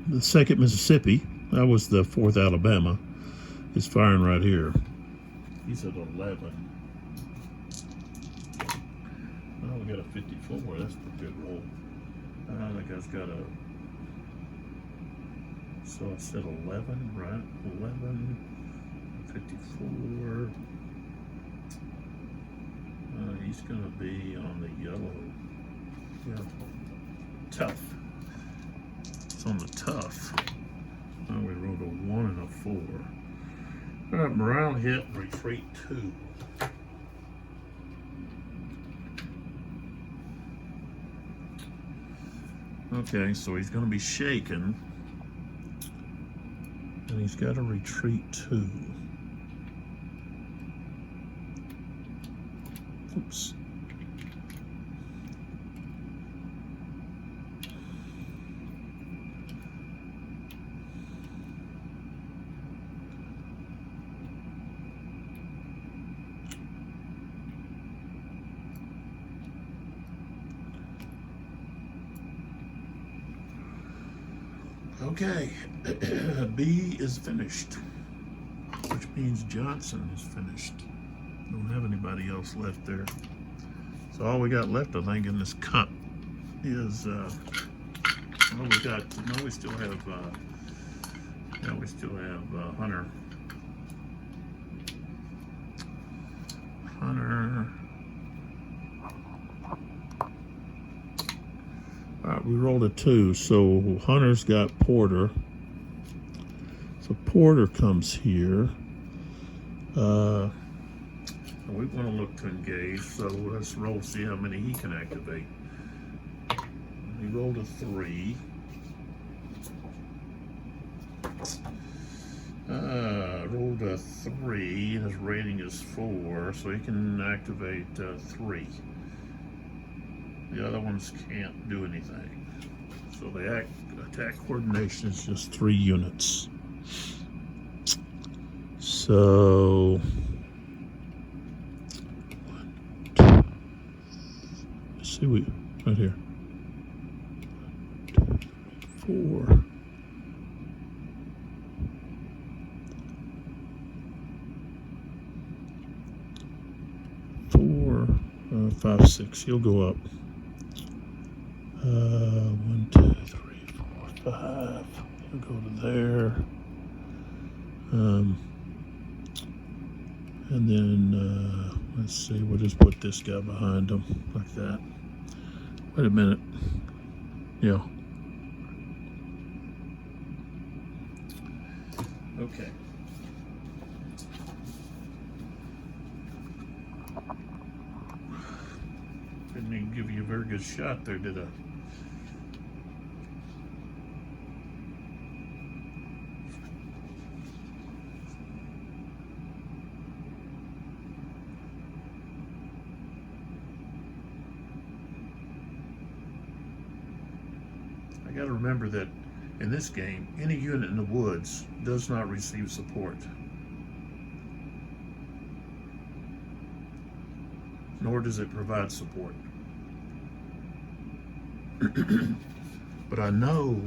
Speaker 1: The 2nd Mississippi, that was the 4th Alabama, is firing right here. He's at 11. Oh, we got a 54. That's a good roll. That guy's got a. So it's at 11, right? 11, 54. He's going to be on the yellow. Yeah. Tough. It's on the tough. Oh, we rolled a 1 and a 4. All right, morale hit, retreat 2. Okay, so he's going to be shaken. And he's got to retreat 2. Oops. Okay, B is finished, which means Johnson is finished. Don't have anybody else left there. So all we got left, I think, in this cup is Well, we got, no, we still have, yeah, we still have Hunter. Hunter. All right, we rolled a 2, so Hunter's got Porter. So Porter comes here. We want to look to engage, so let's roll, see how many he can activate. He rolled a 3. Rolled a 3. His rating is 4, so he can activate 3. The other ones can't do anything. So the attack coordination is just 3 units. So let's see, we right here. 4. 4, 5, 6. He'll go up. 1, 2, 3, 4, 5. He'll go to there. And then let's see. We'll just put this guy behind him like that. Wait a minute. Yeah. Okay. Didn't even give you a very good shot there, did I? I got to remember that in this game, any unit in the woods does not receive support. Nor does it provide support. But I know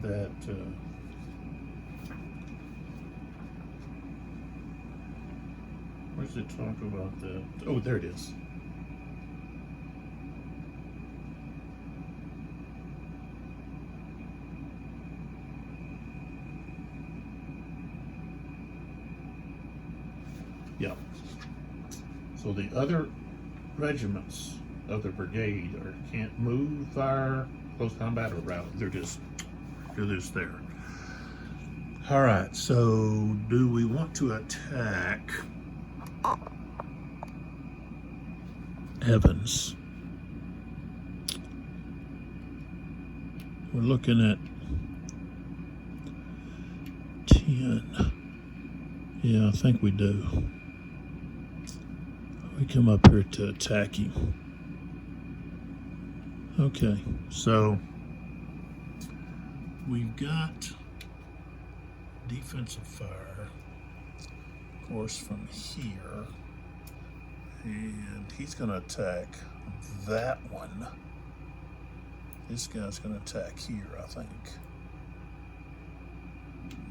Speaker 1: that where's it talk about that? Oh, there it is. Yeah. So the other regiments of the brigade can't move, fire, close combat, or rally. They're just there. All right. So do we want to attack Evans? We're looking at 10. Yeah, I think we do. We come up here to attack him. Okay, so we've got defensive fire, of course, from here. And he's going to attack that one. This guy's going to attack here, I think.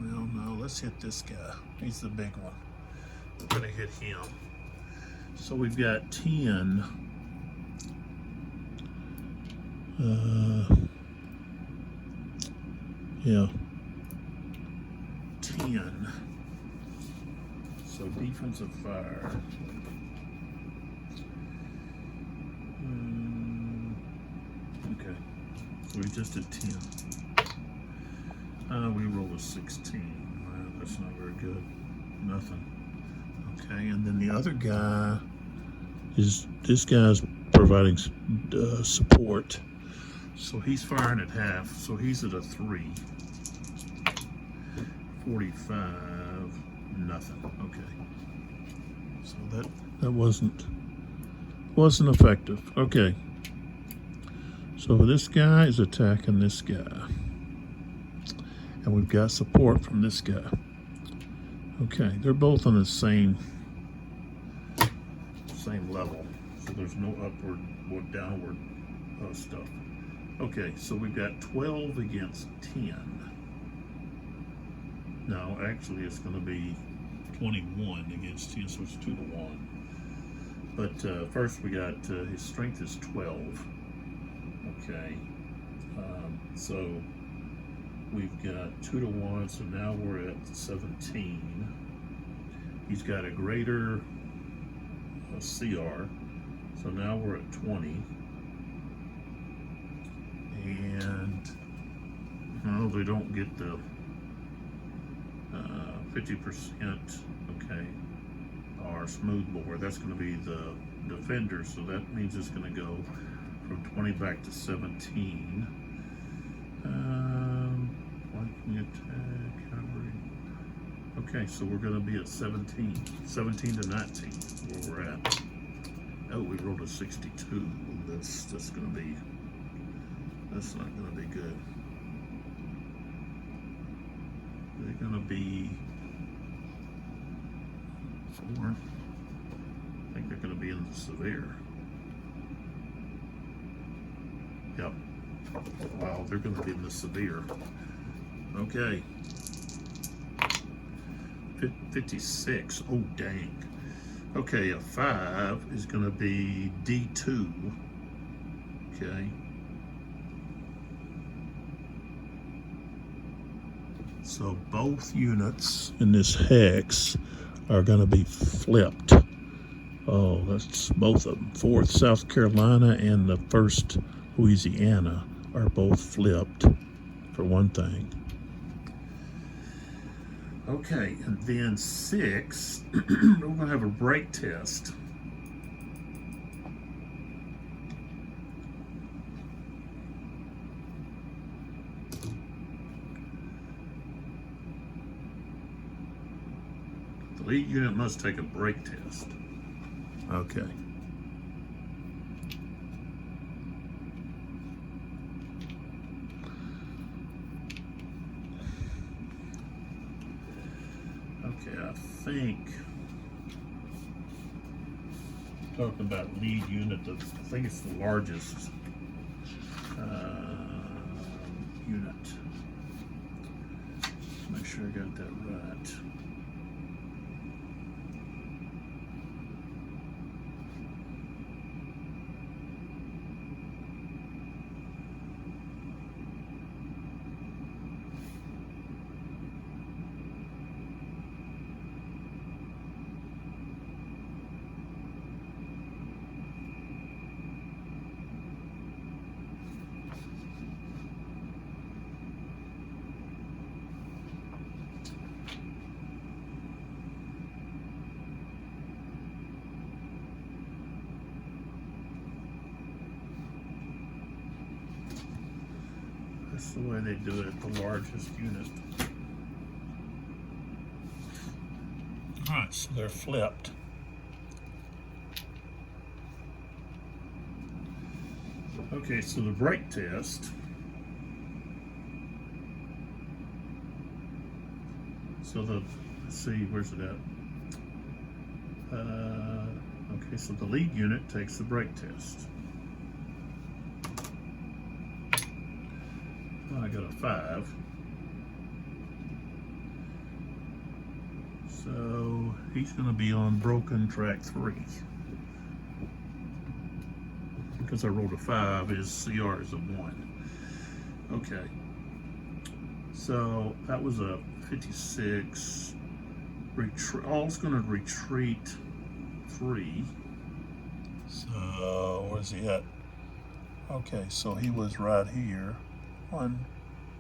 Speaker 1: Well, no, let's hit this guy. He's the big one. We're going to hit him. So we've got 10. Yeah. 10. So defensive fire. Okay. So we just did 10. We roll a 16. Well, that's not very good. Nothing. Okay, and then the other guy is, this guy's providing support. So he's firing at half. So he's at a 3. 45. Nothing. Okay. So that wasn't effective. Okay. So this guy is attacking this guy. And we've got support from this guy. Okay, they're both on the same level. So there's no upward or downward stuff. Okay, so we've got 12 against 10. No, actually it's going to be 21 against 10, so it's 2 to 1. But first we got his strength is 12. Okay. So we've got 2 to 1, so now we're at 17. He's got a greater CR, so now we're at 20. And no, they don't get the 50%. Okay, our smooth bore, that's going to be the defender, so that means it's going to go from 20 back to 17. Flanking attack, cavalry. Okay, so we're going to be at 17 to 19 where we're at. Oh, we rolled a 62. Ooh, that's going to be, that's not going to be good. They're going to be 4. I think they're going to be in the severe. Yep. Wow, they're going to be in the severe. Okay. 56. Oh, dang. Okay, a 5 is going to be D2. Okay. So both units in this hex are going to be flipped. Oh, that's both of them. 4th South Carolina and the 1st Louisiana are both flipped, for one thing. Okay, and then 6, we're going to have a break test. The lead unit must take a break test. Okay. Okay, I think talking about lead unit, I think it's the largest unit. Make sure I got that right. That's the way they do it, the largest unit. Alright, so they're flipped. Okay, so the break test. So let's see, where's it at? Okay, so the lead unit takes the break test. I got a 5. So he's going to be on broken track 3. Because I rolled a 5, his CR is a 1. Okay. So that was a 56. All's going to retreat 3. So where's he at? Okay, so he was right here. 1,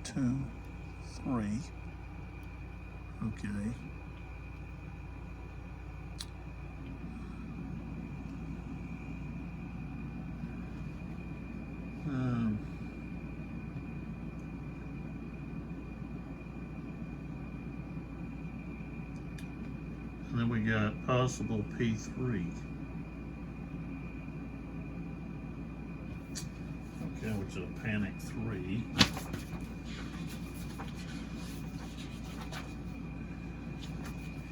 Speaker 1: 2, 3. Okay. And then we got possible P3. Okay, which is a panic 3.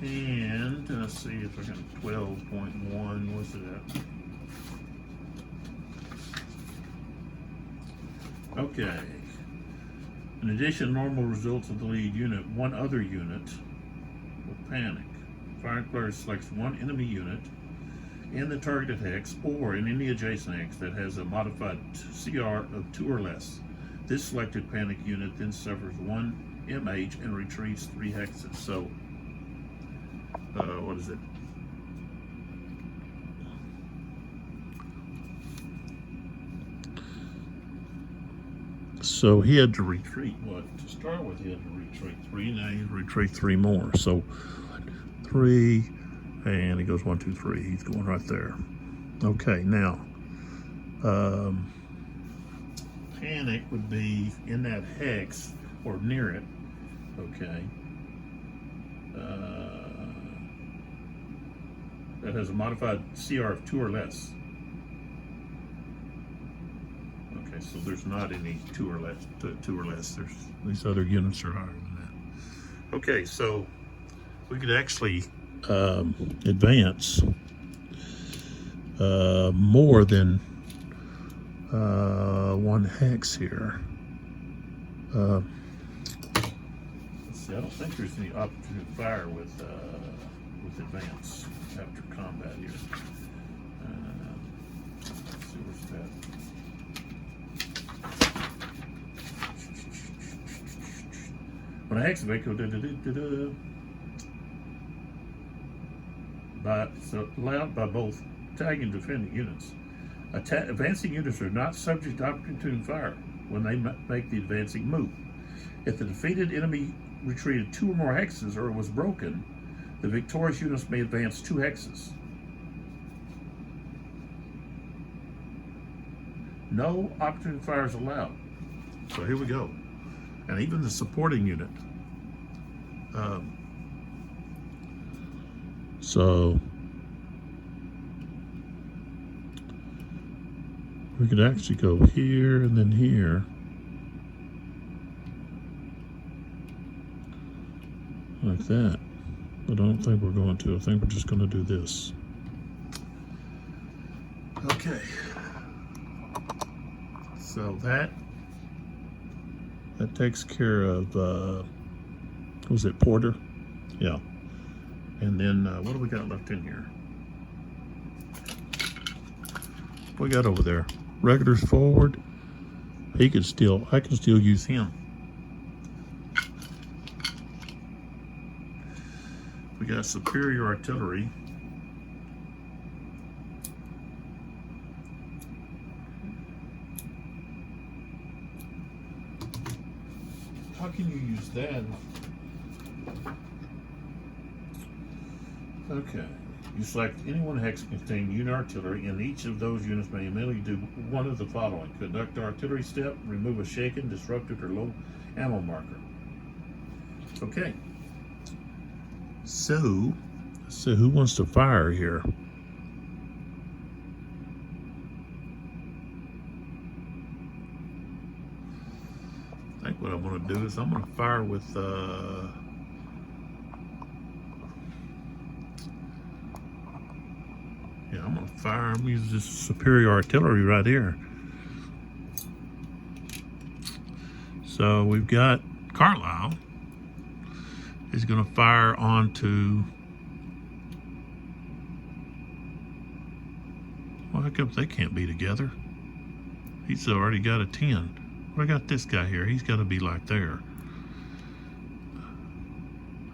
Speaker 1: And let's see if I can 12.1, what's it at? Okay. In addition, normal results of the lead unit, one other unit will panic. Fire player selects one enemy unit, in the targeted hex or in any adjacent hex that has a modified CR of 2 or less. This selected panic unit then suffers 1 MH and retreats 3 hexes. So, what is it? So he had to retreat, what? To start with, he had to retreat 3, now he had to retreat 3 more. So 3, and he goes 1, 2, 3. He's going right there. Okay, now, panic would be in that hex or near it. Okay. That has a modified CR of 2 or less. Okay, so there's not any 2 or less. There's these other units are higher than that. Okay, so we could actually advance more than 1 hex here. Let's see, I don't think there's any opportunity to fire with advance after combat here. Let's see, where's that? When a hex vehicle allowed by both attack and defending units. Advancing units are not subject to opportunity fire when they make the advancing move. If the defeated enemy retreated 2 or more hexes or was broken, the victorious units may advance 2 hexes. No opportunity fire is allowed. So here we go. And even the supporting unit. So we could actually go here and then here. Like that. But I don't think we're going to. I think we're just going to do this. Okay. So that takes care of, was it Porter? Yeah. And then what do we got left in here? What we got over there? Regulars forward. I can still use him. We got superior artillery. How can you use that? Okay. You select any one hex containing unit artillery, and each of those units may immediately do one of the following: conduct an artillery step, remove a shaken, disrupted, or low ammo marker. Okay. So who wants to fire here? I think what I want to do is I'm going to fire with I'm going to fire. I'm going to use this superior artillery right here. So we've got Carlisle is going to fire onto. Well, how come they can't be together? He's already got a 10. What I got this guy here? He's got to be like there.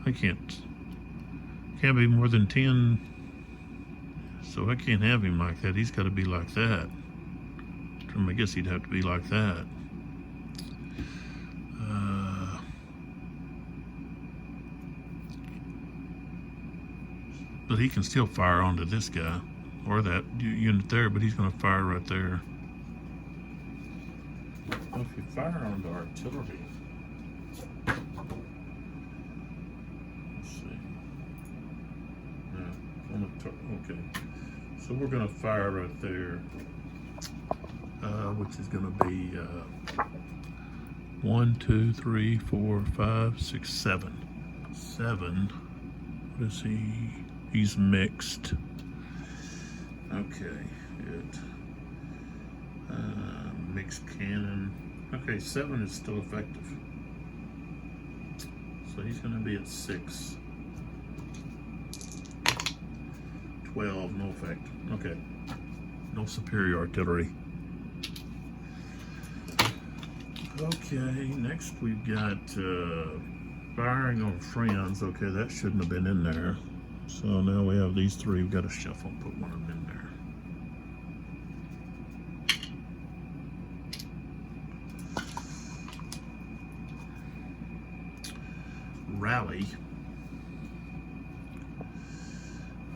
Speaker 1: I can't be more than 10. So I can't have him like that. He's got to be like that. I guess he'd have to be like that. But he can still fire onto this guy or that unit there, but he's going to fire right there. Well, if you fire onto artillery, let's see. Okay. So we're going to fire right there, which is going to be 1, 2, 3, 4, 5, 6, 7. 7. What is he? He's mixed. Okay, good. Mixed cannon. Okay, 7 is still effective. So he's going to be at 6. 12, no effect. Okay. No superior artillery. Okay, next we've got firing on friends. Okay, that shouldn't have been in there. So now we have these three. We've got to shuffle and put one of them in there. Rally.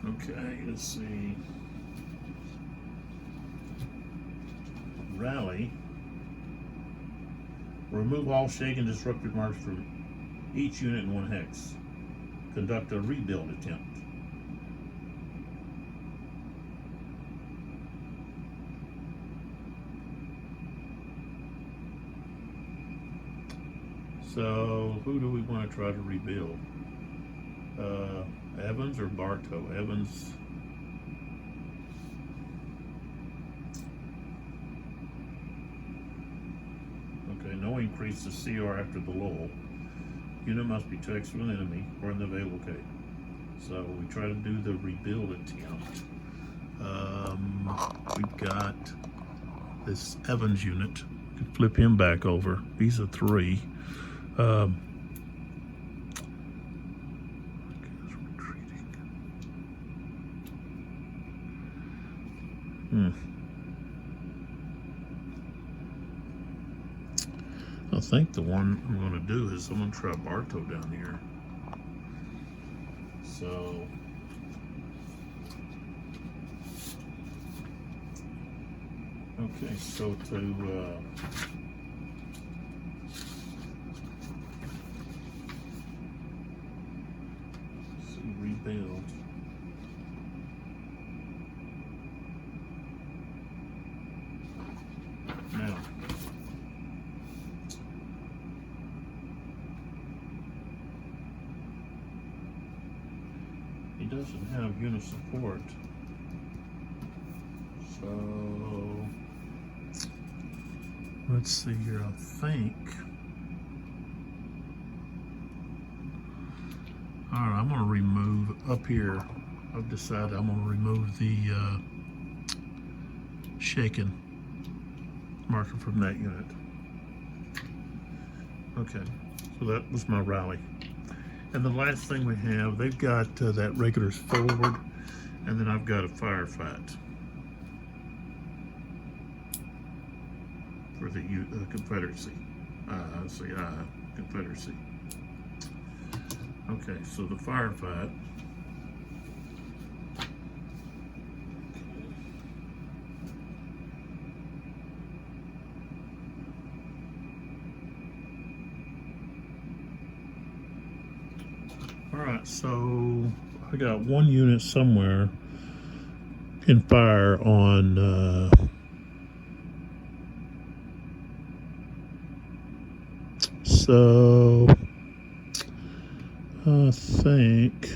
Speaker 1: Okay, let's see. Rally. Remove all shaken disrupted marks from each unit in 1 hex. Conduct a rebuild attempt. So, who do we want to try to rebuild? Evans or Bartow? Evans. Okay, no increase to CR after the lull. Unit must be text from an enemy or in the available case. So we try to do the rebuild attempt. We've got this Evans unit. We can flip him back over. These are 3. I think the one I'm going to do is I'm going to try Bartow down here. So okay, so to rebuild. Now, he doesn't have unit support, so let's see here. I think. All right, I'm going to remove up here. I've decided I'm going to remove the shaken marker from that unit. Okay, so that was my rally. And the last thing we have, they've got that regulars forward, and then I've got a firefight for the Confederacy. Confederacy. Okay, so the firefight. All right, so I got 1 unit somewhere in fire on so I think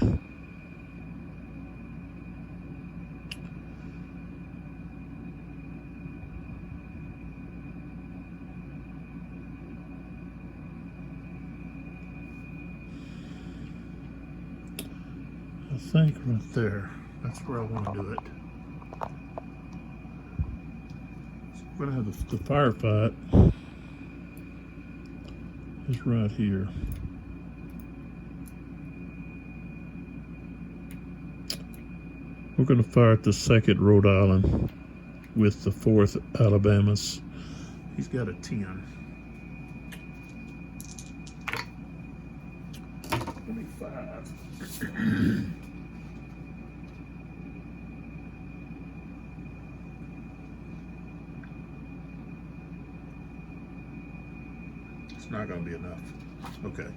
Speaker 1: right there. That's where I want to do it. So we're going to have the firefight is right here. We're going to fire at the 2nd Rhode Island with the 4th Alabamas. He's got a 10. 25. It's not going to be enough. Okay.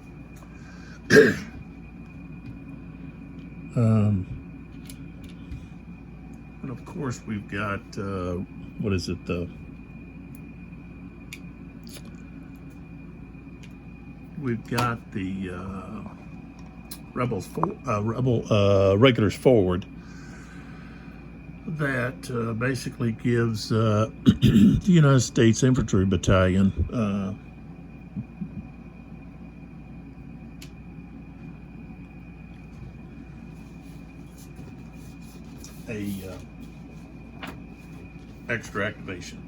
Speaker 1: And of course we've got what is it? We've got the regulars forward that basically gives the United States Infantry Battalion a extra activation.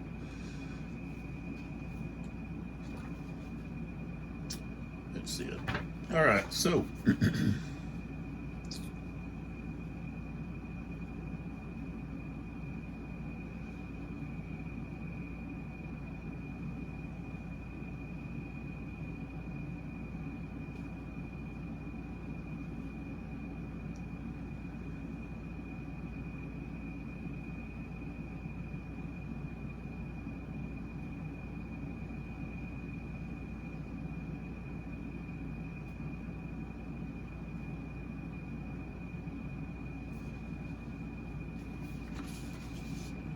Speaker 1: That's it. All right, so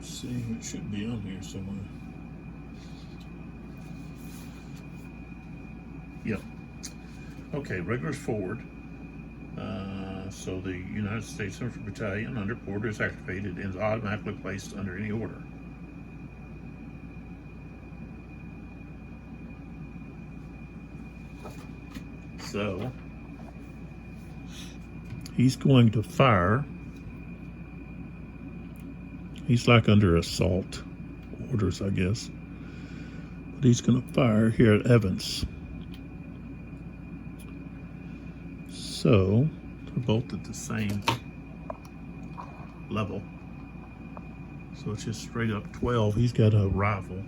Speaker 1: see, it should be on here somewhere. Yep. Okay, regulars forward. So the United States Infantry Battalion under Porter is activated and is automatically placed under any order. So he's going to fire. He's like under assault orders, I guess. But he's going to fire here at Evans. So they're both at the same level. So it's just straight up 12. He's got a rifle.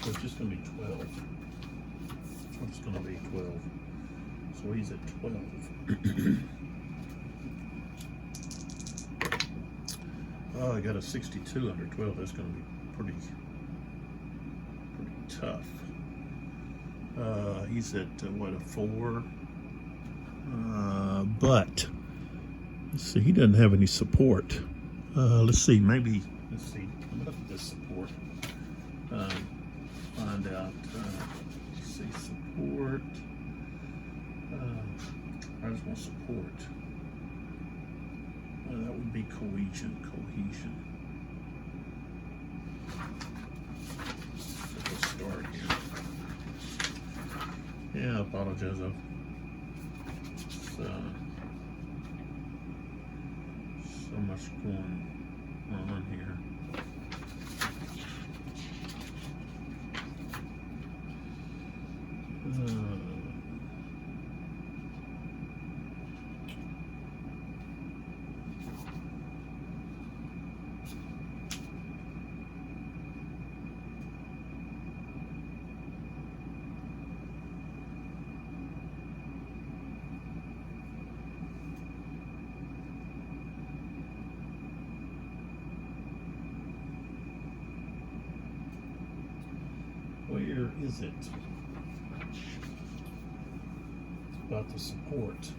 Speaker 1: So it's just going to be 12. It's going to be 12. So he's at 12. Oh, I got a 62 under 12. That's going to be pretty tough. He's at what, a 4? But let's see, he doesn't have any support. Let's see, maybe, let's see, I'm gonna look at this support. Find out, let's see, support. I just want support. That would be cohesion. Let's start here. Yeah, I apologize. So much going on here. Where is it? It's about the support.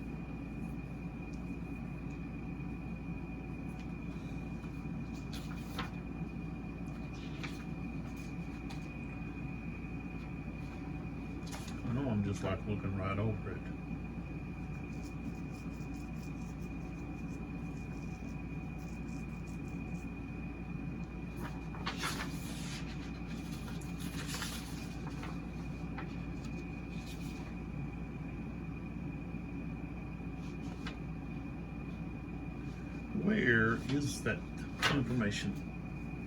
Speaker 1: I know I'm just like looking right over it. Where is that information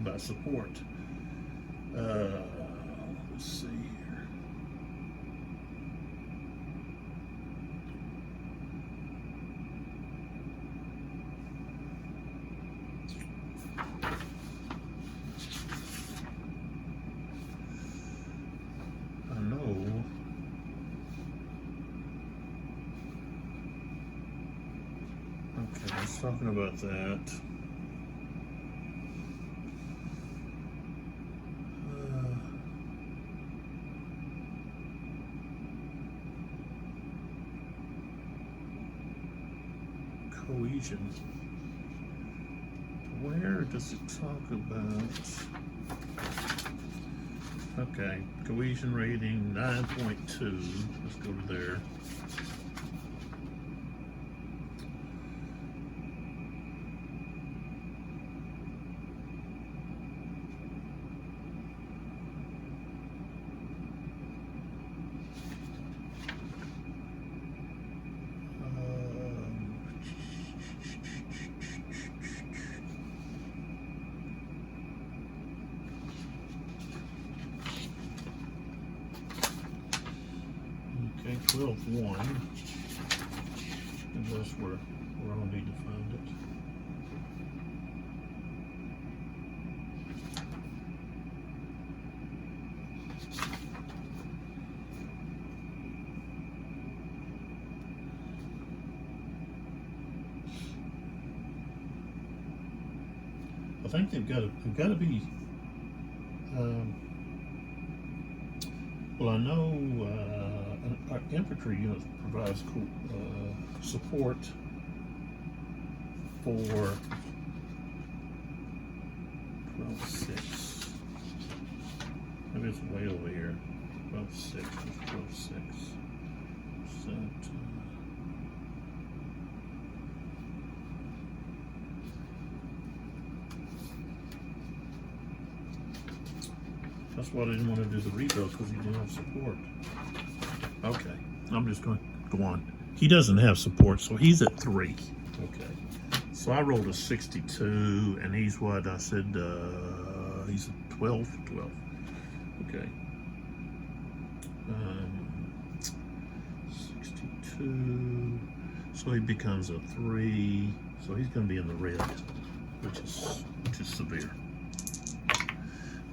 Speaker 1: about support? Let's see here. I know. Okay, I was talking about that. Cohesion. Where does it talk about? Okay, cohesion rating 9.2. Let's go to there. 12.1. And that's where I'll need to find it. I think they've got to be. Well, I know our infantry unit provides support for 12.6. Maybe it's way over here. 12.6 was 12.6. So, that's why I didn't want to do the rebuild, because he didn't have support. Okay, I'm just going to go on. He doesn't have support, so he's at 3. Okay, so I rolled a 62, and he's what I said. He's at 12. Okay. 62. So he becomes a 3. So he's going to be in the red, which is severe.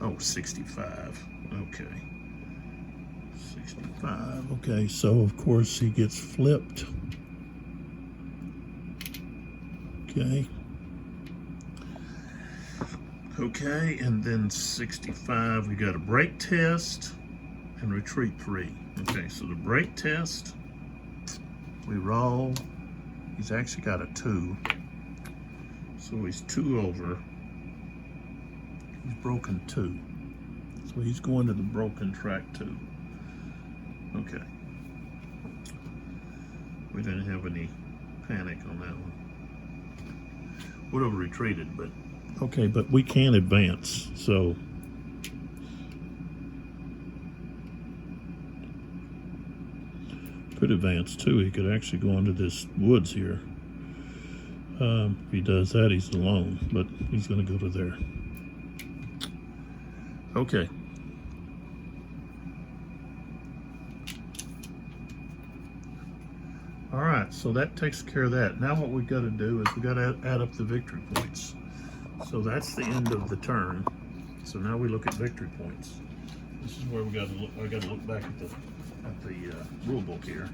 Speaker 1: Oh, 65. Okay. 65. Okay, so of course he gets flipped. Okay. Okay, and then 65, we got a break test and retreat 3. Okay, so the break test, we roll. He's actually got a 2. So he's 2 over. He's broken 2. So he's going to the broken track 2. Okay. We didn't have any panic on that one. Would have retreated, but okay, but we can advance, so could advance too. He could actually go into this woods here. If he does that, he's alone, but he's going to go to there. Okay. All right, so that takes care of that. Now what we've got to do is we've got to add up the victory points. So that's the end of the turn. So now we look at victory points. This is where we got to look. I got to look back at the rule book here.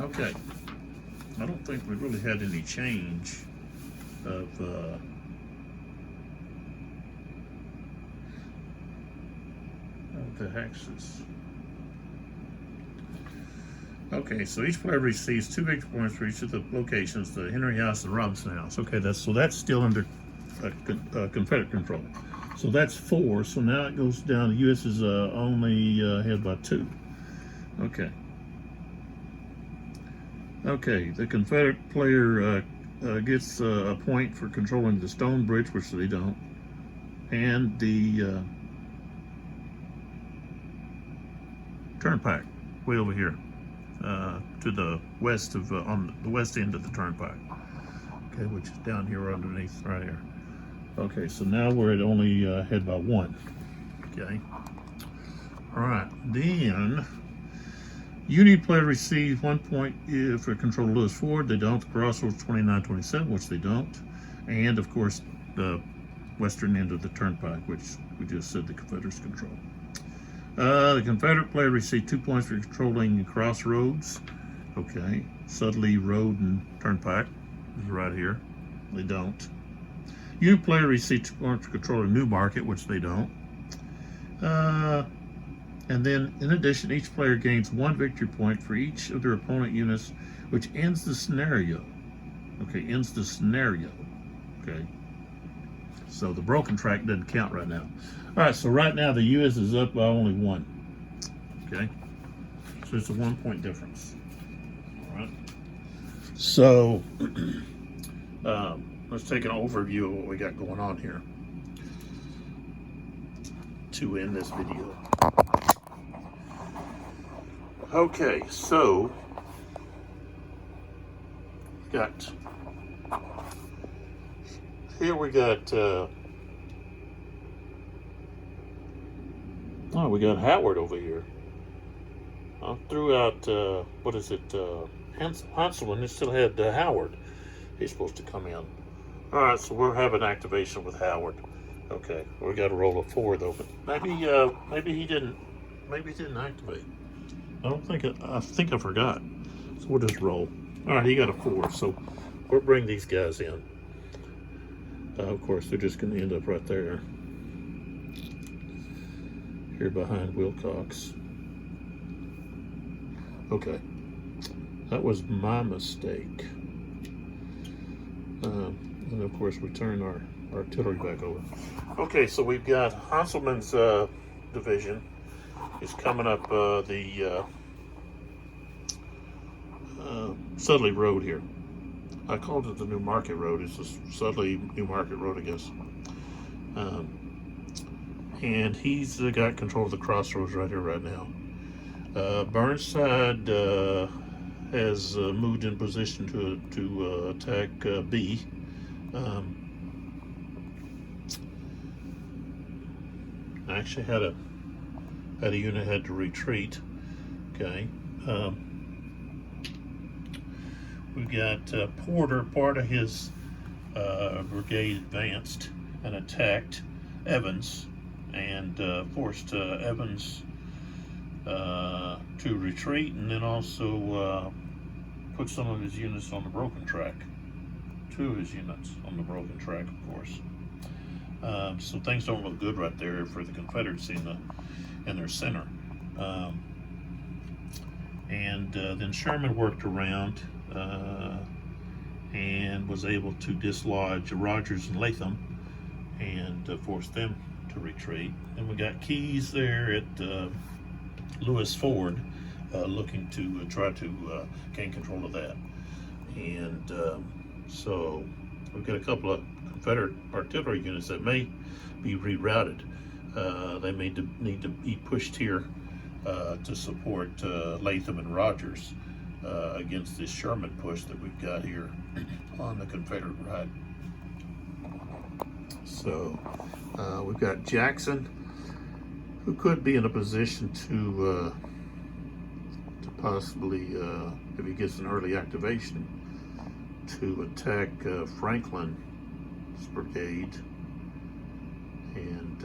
Speaker 1: Okay. I don't think we really had any change of the hexes. Okay, so each player receives 2 victory points for each of the locations, the Henry House and Robinson House. Okay, that's still under Confederate control. So that's 4. So now it goes down. The U.S. is only ahead by 2. Okay. Okay, the Confederate player gets a point for controlling the stone bridge, which they don't, and the turnpike way over here. To the west of on the west end of the turnpike, okay, which is down here underneath right here. Okay, so now we're at only head by 1. Okay, all right. Then Union player receives 1 point for control of Lewis Ford. They don't. The crossroads 29-27, which they don't, and of course the western end of the turnpike, which we just said the Confederates control. The Confederate player received 2 points for controlling crossroads. Okay, Sudley Road and Turnpike is right here. They don't. Union player received 2 points for controlling Newmarket, which they don't. And then, in addition, each player gains 1 victory point for each of their opponent units, which ends the scenario. Okay, ends the scenario. Okay. So the broken track doesn't count right now. All right, so right now the U.S. is up by only 1. Okay, so it's a 1 point difference. All right. So let's take an overview of what we got going on here to end this video. Okay, so here we got. Oh, we got Howard over here. I threw out, what is it, Hanselman. It still had Howard. He's supposed to come in. All right, so we're having activation with Howard. Okay, we got a roll of 4 though, but maybe he didn't. Maybe he didn't activate. I don't think it. I think I forgot. So we'll just roll. All right, he got a 4. So we'll bring these guys in. Of course, they're just going to end up right there, here behind Wilcox. Okay, that was my mistake. And of course, we turn our artillery back over. Okay, so we've got Hanselman's division is coming up the Sudley Road here. I called it the New Market Road. It's the Sudley New Market Road, I guess. And he's got control of the crossroads right here, right now. Burnside has moved in position to attack B. I actually had a unit had to retreat. Okay. We've got Porter, part of his brigade advanced and attacked Evans and forced Evans to retreat, and then also put some of his units on the broken track. 2 of his units on the broken track, of course. So things don't look good right there for the Confederacy in their center. And then Sherman worked around and was able to dislodge Rogers and Latham and force them to retreat. And we got Keyes there at Lewis Ford, looking to try to gain control of that. And so we've got a couple of Confederate artillery units that may be rerouted. They may need to be pushed here to support Latham and Rogers against this Sherman push that we've got here on the Confederate right. So we've got Jackson, who could be in a position to possibly, if he gets an early activation, to attack Franklin's brigade and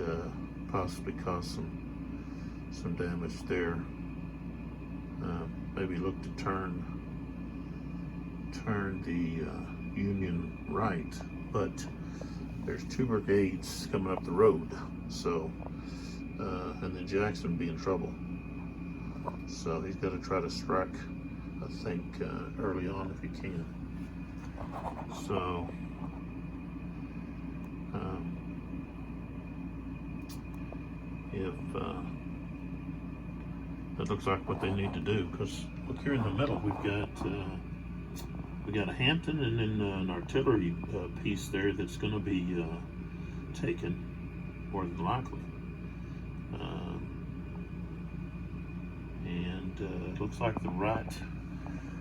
Speaker 1: possibly cause some damage there. Maybe look to turn the Union right, but there's 2 brigades coming up the road, so and then Jackson would be in trouble. So he's got to try to strike, I think, early on if he can. So if that looks like what they need to do, because look here in the middle, we got a Hampton and then an artillery piece there that's going to be taken more than likely. And it looks like the right,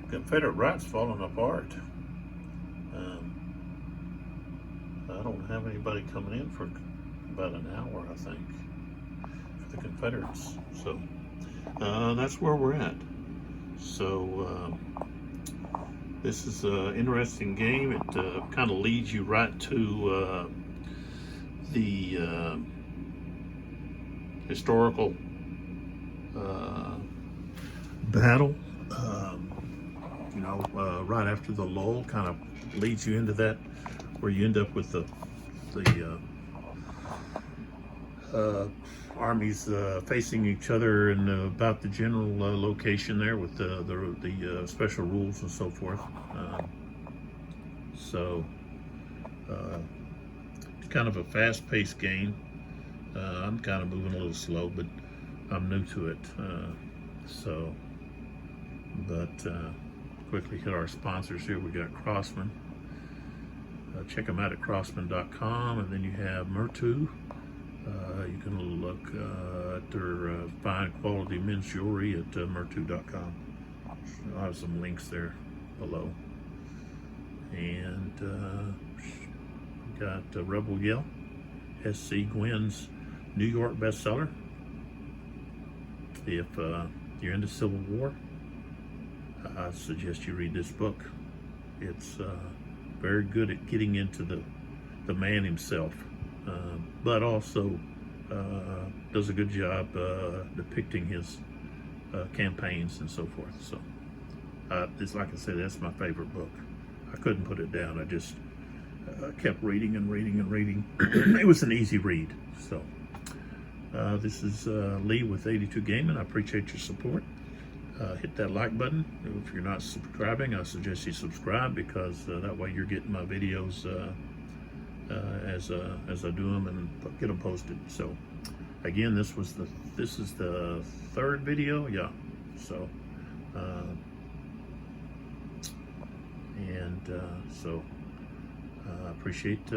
Speaker 1: Confederate right's falling apart. I don't have anybody coming in for about an hour, I think, for the Confederates. So that's where we're at. So this is an interesting game. It kind of leads you right to the historical battle. Right after the lull, kind of leads you into that, where you end up with the armies facing each other and about the general location there with the special rules and so forth. So it's kind of a fast-paced game. I'm kind of moving a little slow, but I'm new to it. Quickly hit our sponsors here. We got Crossman. Check them out at crossman.com, and then you have Mertu. You can look at their fine quality men's jewelry at mertu.com. I'll have some links there below. And we got Rebel Yell, S.C. Gwynn's New York bestseller. if you're into Civil War, I suggest you read this book. It's very good at getting into the man himself, but also does a good job depicting his campaigns and so forth. So it's like I said, that's my favorite book. I couldn't put it down. I just kept reading and reading and reading. It was an easy read. So this is Lee with 82 Gaming. I appreciate your support. Hit that like button. If you're not subscribing, I suggest you subscribe, because that way you're getting my videos as I do them and get them posted. So again, this is the third video. Yeah. So I appreciate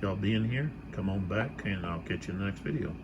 Speaker 1: y'all being here. Come on back, and I'll catch you in the next video.